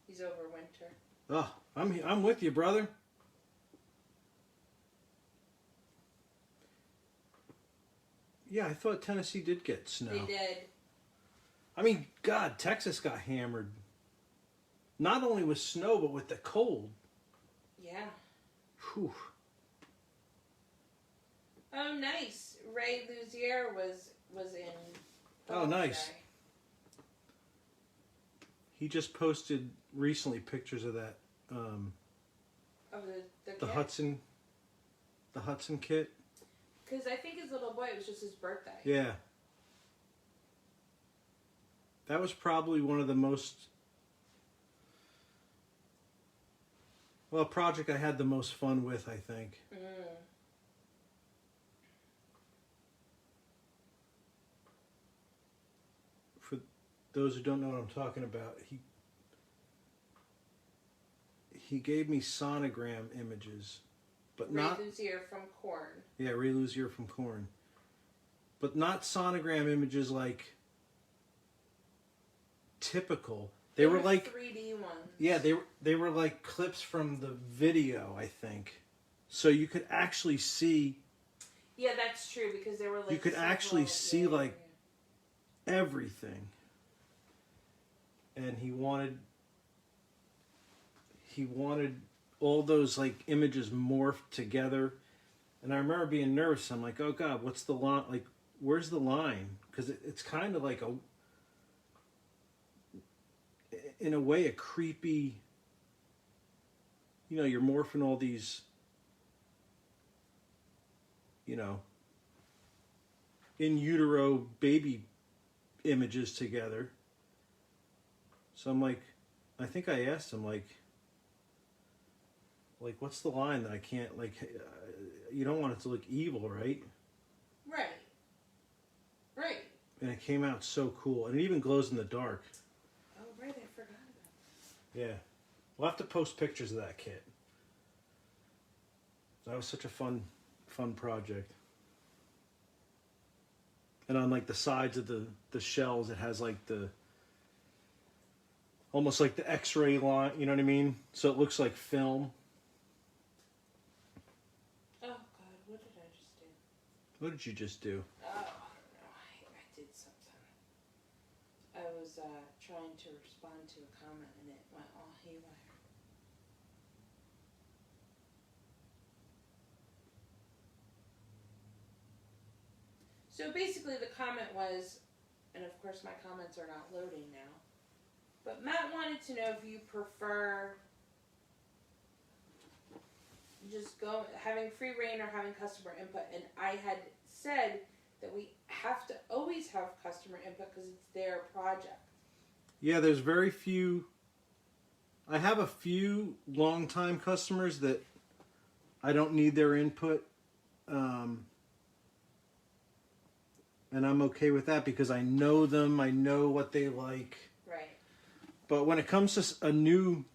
He's over winter. Oh, I'm with you, brother. Yeah, I thought Tennessee did get snow. They did. I mean, God, Texas got hammered. Not only with snow, but with the cold. Yeah. Whew. Oh, nice. Ray Luzier was in. Oh, nice. Day. He just posted recently pictures of that. Of the The kit? Hudson kit. Because I think his little boy, it was just his birthday. Yeah. That was probably one of the most... Well, a project I had the most fun with, I think. Mm. For those who don't know what I'm talking about, he gave me sonogram images, but Ray not... Luzier from Korn. Yeah, Ray Luzier from Korn. But not sonogram images like typical. They were like 3D ones. Yeah, they were like clips from the video, I think. So you could actually see Yeah, that's true because they were like You could actually see, yeah, like, everything. And he wanted all those like images morphed together. And I remember being nervous. I'm like, oh God, what's the line? Like, where's the line? Because it's kind of like in a way, a creepy, you're morphing all these, in utero baby images together. So I'm like, I think I asked him, like, what's the line that I can't, like, you don't want it to look evil, right? Right. Right. And it came out so cool. And it even glows in the dark. Oh, right. I forgot about that. Yeah. We'll have to post pictures of that kit. That was such a fun project. And on, like, the sides of the shells, it has, like, almost like the X-ray line, you know what I mean? So it looks like film. Oh, God. What did I just do? What did you just do? Oh, I don't know. I did something. I was trying to respond to a comment and it went all haywire. So basically the comment was, and of course my comments are not loading now, but Matt wanted to know if you prefer just having free reign or having customer input, and I had said that we have to always have customer input because it's their project. Yeah, there's very few. I have a few long-time customers that I don't need their input. And I'm okay with that because I know them. I know what they like. Right. But when it comes to a new,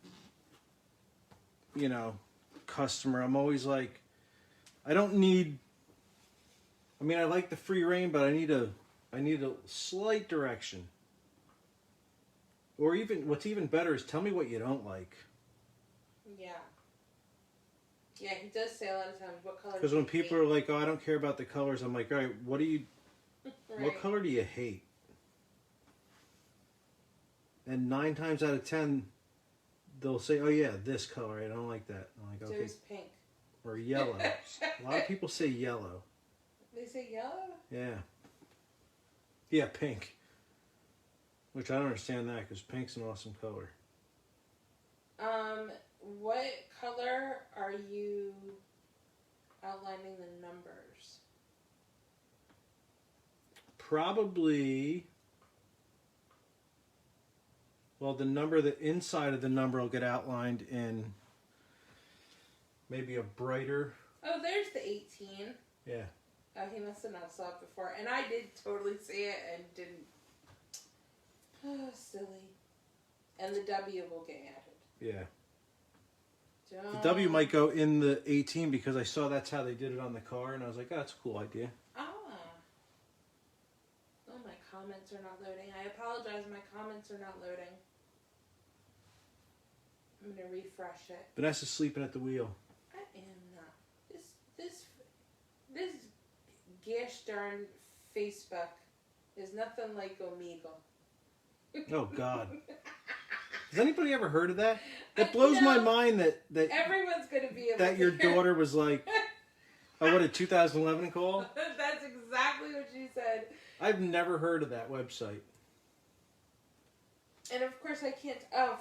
customer, I'm always like, I don't need. I mean, I like the free reign, but I need a slight direction. Or even, what's even better is tell me what you don't like. Yeah. Yeah, he does say a lot of times what color. Because when people are like, oh, I don't care about the colors, I'm like, all right, what Right. What color do you hate? And 9 times out of 10, they'll say, oh yeah, this color, I don't like that. I'm like, So okay. it's pink. Or yellow. A lot of people say yellow. They say yellow? Yeah. Yeah, pink. Which I don't understand that because pink's an awesome color. What color are are you outlining the numbers? Probably. Well, the inside of the number will get outlined in maybe a brighter. Oh, there's the 18. Yeah. Oh, he must have not saw it before. And I did totally see it and didn't. Oh, silly. And the W will get added. Yeah. Don't. The W might go in the 18 because I saw that's how they did it on the car, and I was like, oh, that's a cool idea. Ah. Oh, my comments are not loading. I apologize, my comments are not loading. I'm going to refresh it. Vanessa's sleeping at the wheel. I am not. This gosh darn Facebook is nothing like Omegle. Oh, God. Has anybody ever heard of that? It blows my mind that everyone's going to be able that to your hear. daughter was like, oh, what, a 2011 call? That's exactly what she said. I've never heard of that website. And of course I can't. Oh,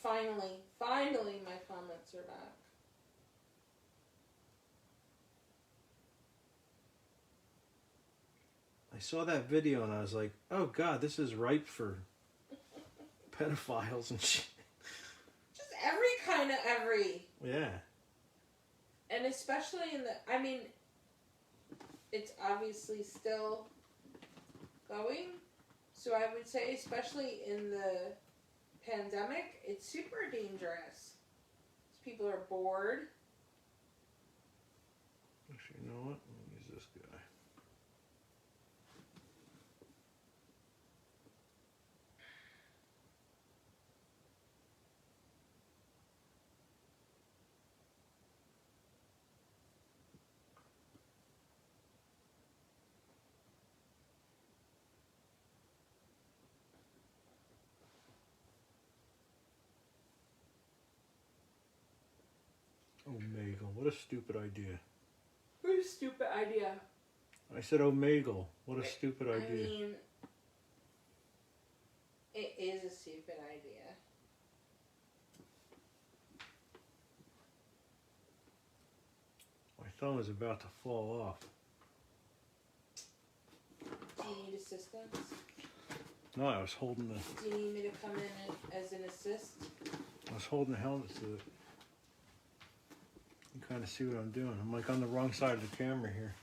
finally my comments are back. I saw that video and I was like, oh, God, this is ripe for pedophiles and shit. Just every. Yeah. And especially I mean, it's obviously still going. So I would say, especially in the pandemic, it's super dangerous. People are bored. Actually, you know what? Let me use this guy. Omegle. What a stupid idea. What a stupid idea. I said Omegle. What a stupid idea. I mean, it is a stupid idea. My thumb is about to fall off. Do you need assistance? No, I was holding the... Do you need me to come in as an assist? I was holding the helmet to it. You can kind of see what I'm doing. I'm like on the wrong side of the camera here.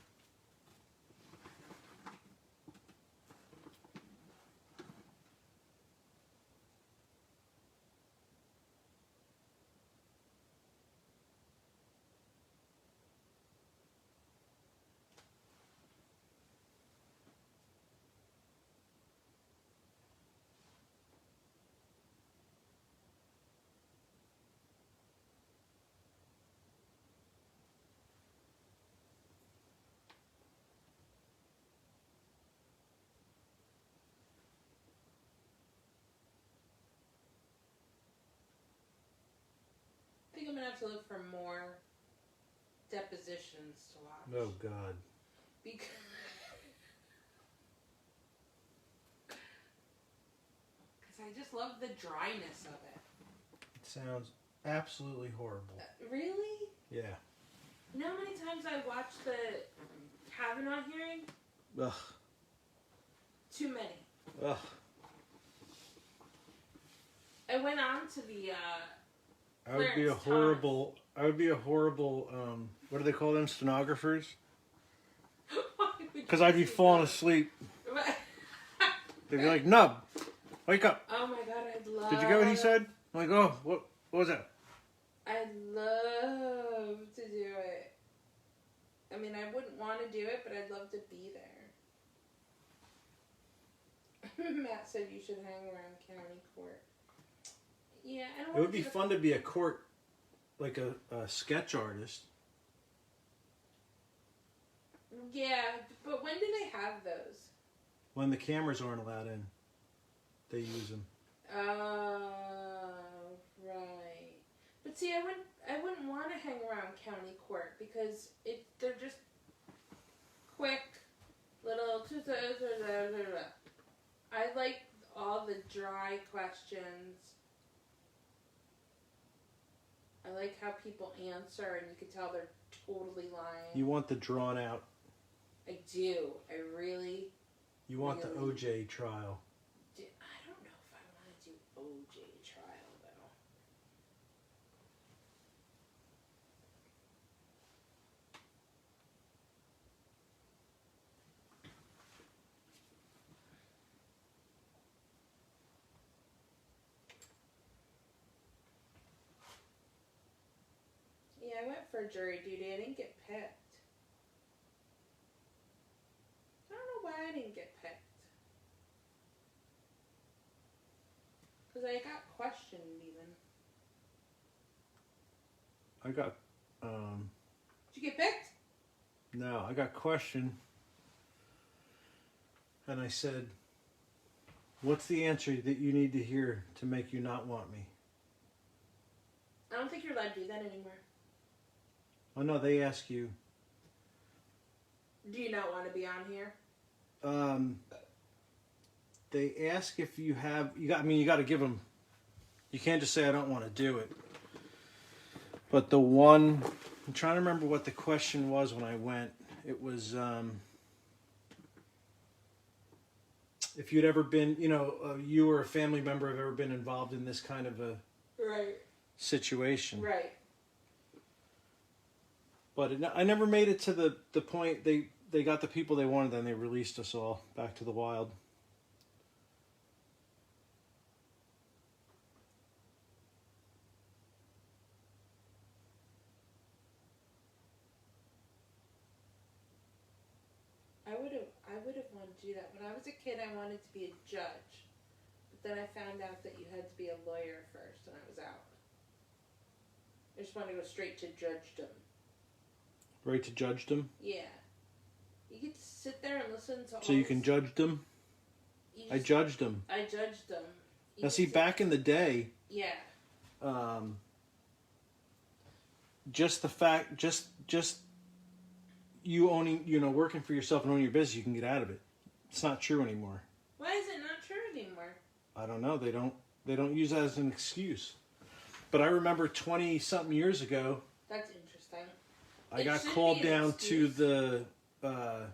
I think I'm going to have to look for more depositions to watch. Oh, God. Because I just love the dryness of it. It sounds absolutely horrible. Really? Yeah. You know how many times I watched the Kavanaugh hearing? Ugh. Too many. Ugh. I went on to the I would be a horrible, what do they call them, stenographers? Because I'd be falling asleep. They'd be like, Nub, wake up. Oh my God, I'd love... Did you get what he said? I'm like, oh, what was that? I'd love to do it. I mean, I wouldn't want to do it, but I'd love to be there. Matt said you should hang around county court. Yeah, I don't. It would be fun to be a court, like a sketch artist. Yeah, but when do they have those? When the cameras aren't allowed in, they use them. Oh, right. But see, I wouldn't want to hang around county court because they're just quick little. I like all the dry questions. I like how people answer and you can tell they're totally lying. You want the drawn out. I do. I really. You want the really OJ trial. I don't know if I want to do OJ trial though. Yeah, I went for jury duty. I didn't get picked. I don't know why I didn't get picked. Because I got questioned even. I got, Did you get picked? no, I got questioned. And I said, what's the answer that you need to hear to make you not want me? I don't think you're allowed to do that anymore. Oh no, they ask you. Do you not want to be on here? They ask if you have, you got to give them, you can't just say I don't want to do it. But the one, I'm trying to remember what the question was when I went. It was, if you'd ever been, you or a family member have ever been involved in this kind of a Right. situation. Right. But I never made it to the point, they got the people they wanted, then they released us all back to the wild. I would have wanted to do that. When I was a kid, I wanted to be a judge. But then I found out that you had to be a lawyer first, and I was out. I just wanted to go straight to judgedom. Right to judge them? Yeah. You get to sit there and listen to all So you can judge them? I judged them. I judged them. Now see, back in the day, Yeah. just the fact, just you owning, working for yourself and owning your business, you can get out of it. It's not true anymore. Why is it not true anymore? I don't know. They don't use that as an excuse. But I remember 20-something years ago, That's interesting. I It got should called be an down excuse. to the,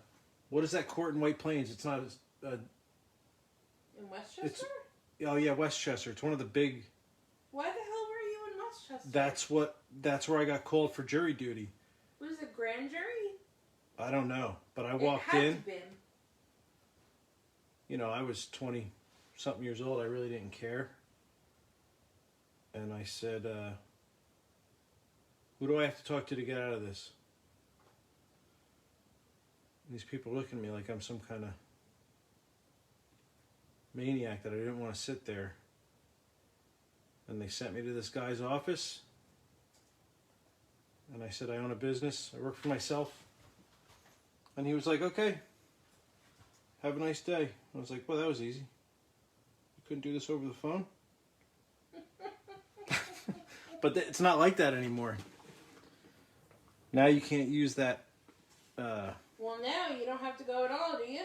what is that court in White Plains? It's not, In Westchester? oh yeah, Westchester. It's one of the big, Why the hell were you in Westchester? that's where I got called for jury duty. Was it grand jury? I don't know, but I It walked had in. to been. I was 20-something years old. I really didn't care. And I said, who do I have to talk to get out of this? And these people look at me like I'm some kind of maniac that I didn't want to sit there. And they sent me to this guy's office. And I said, I own a business. I work for myself. And he was like, okay, have a nice day. I was like, well, that was easy. You couldn't do this over the phone? But it's not like that anymore. Now you can't use that. Well, now you don't have to go at all, do you?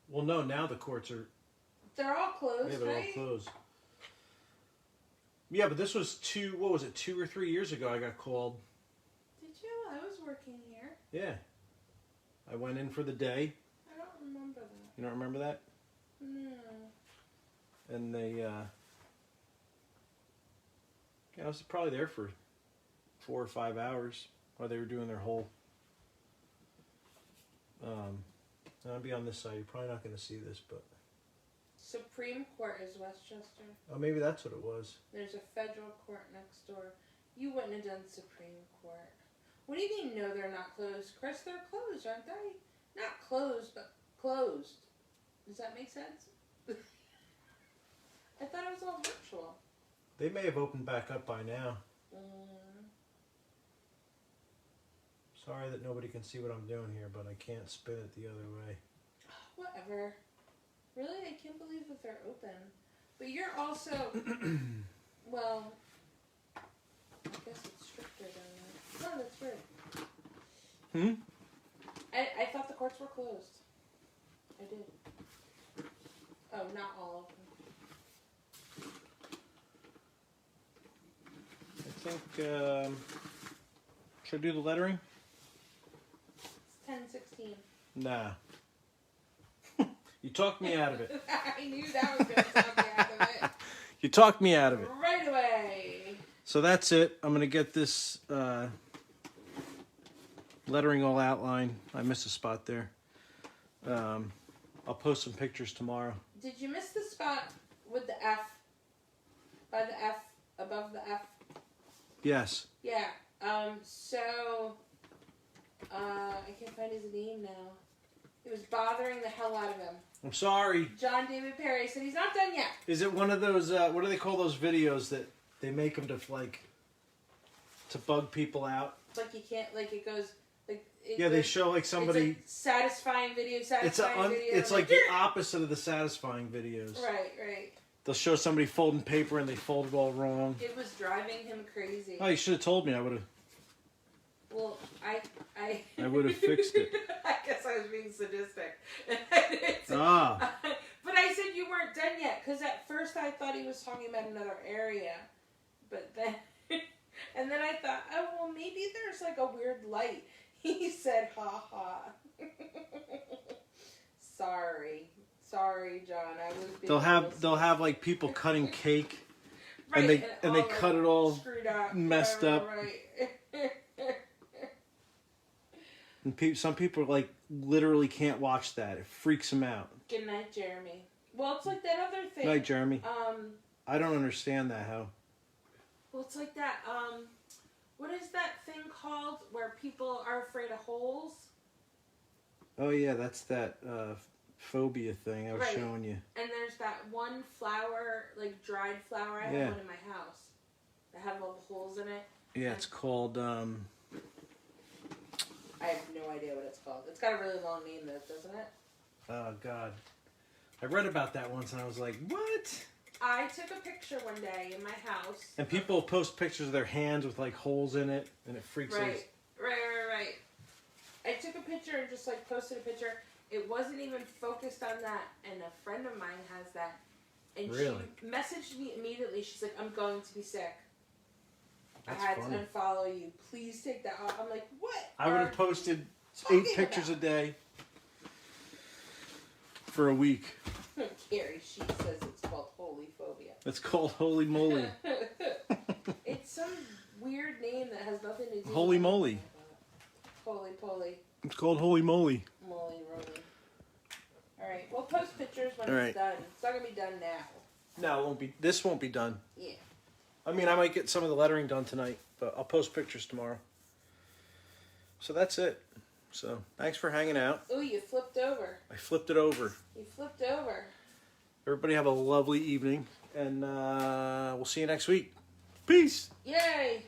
Well, no, now the courts are. They're all closed, Yeah, they're all right? closed. Yeah, but this was 2 or 3 years ago I got called. Did you? I was working here. Yeah. I went in for the day. I don't remember that. You don't remember that? No. And they, I was probably there for 4 or 5 hours while they were doing their whole, I'll be on this side. You're probably not going to see this, but. Supreme Court is Westchester. Oh, maybe that's what it was. There's a federal court next door. You wouldn't have done Supreme Court. What do you mean, no, they're not closed? Chris, they're closed, aren't they? Not closed, but closed. Does that make sense? I thought it was all virtual. They may have opened back up by now. Sorry that nobody can see what I'm doing here, but I can't spin it the other way. Whatever. Really? I can't believe that they're open. But you're also, well, I guess it's stricter than that. Oh, that's weird. I thought the courts were closed. I did. Oh, not all of them. I think, should I do the lettering? It's 10:16. Nah. You talked me out of it. I knew that was going to talk you out of it. You talked me out of it. Right away. So that's it. I'm going to get this lettering all outlined. I missed a spot there. I'll post some pictures tomorrow. Did you miss the spot with the F? By the F, above the F? Yes. Yeah. I can't find his name now. It was bothering the hell out of him. I'm sorry. John David Perry said he's not done yet. Is it one of those, what do they call those videos that they make them to, like, to bug people out? It's like you can't, like it goes, like... Yeah, they show, like, somebody... It's a satisfying video, video. It's like the opposite of the satisfying videos. Right. They'll show somebody folding paper and they fold it all wrong. It was driving him crazy. Oh, you should have told me. I would have... Well, I would have fixed it. I guess I was being sadistic. Ah. But I said you weren't done yet, because at first I thought he was talking about another area. But then... And then I thought, oh, well, maybe there's like a weird light. He said, ha ha. Sorry, John. I was being They'll have like people cutting cake, right, and they cut it all screwed up, messed up. Right. And some people like literally can't watch that. It freaks them out. Good night, Jeremy. Well, it's like that other thing. Good night, Jeremy. I don't understand that how. Well, it's like that. What is that thing called where people are afraid of holes? Oh yeah, that's that phobia thing I was Right. showing you. And there's that one flower, like dried flower. I have one in my house. That have all the holes in it. Yeah, it's called. I have no idea what it's called. It's got a really long name, though, doesn't it? Oh God, I read about that once and I was like, what? I took a picture one day in my house. And people post pictures of their hands with like holes in it, and it freaks out. Right. I took a picture and just like posted a picture. It wasn't even focused on that, and a friend of mine has that. And Really? she messaged me immediately. She's like, I'm going to be sick. That's I had funny. to unfollow you. Please take that off. I'm like, what? I would have posted talking 8 pictures about? a day for a week. Carrie, she says it's called holy phobia. It's called Holy Moly. It's some weird name that has nothing to do Holy with moly. Holy poly. It's called Holy Moly. Moly roly. Alright, we'll post pictures when All it's right. done. It's not going to be done now. No, it won't be. This won't be done. Yeah. I mean, I might get some of the lettering done tonight, but I'll post pictures tomorrow. So that's it. So thanks for hanging out. Ooh, you flipped over. I flipped it over. You flipped over. Everybody have a lovely evening, and we'll see you next week. Peace. Yay!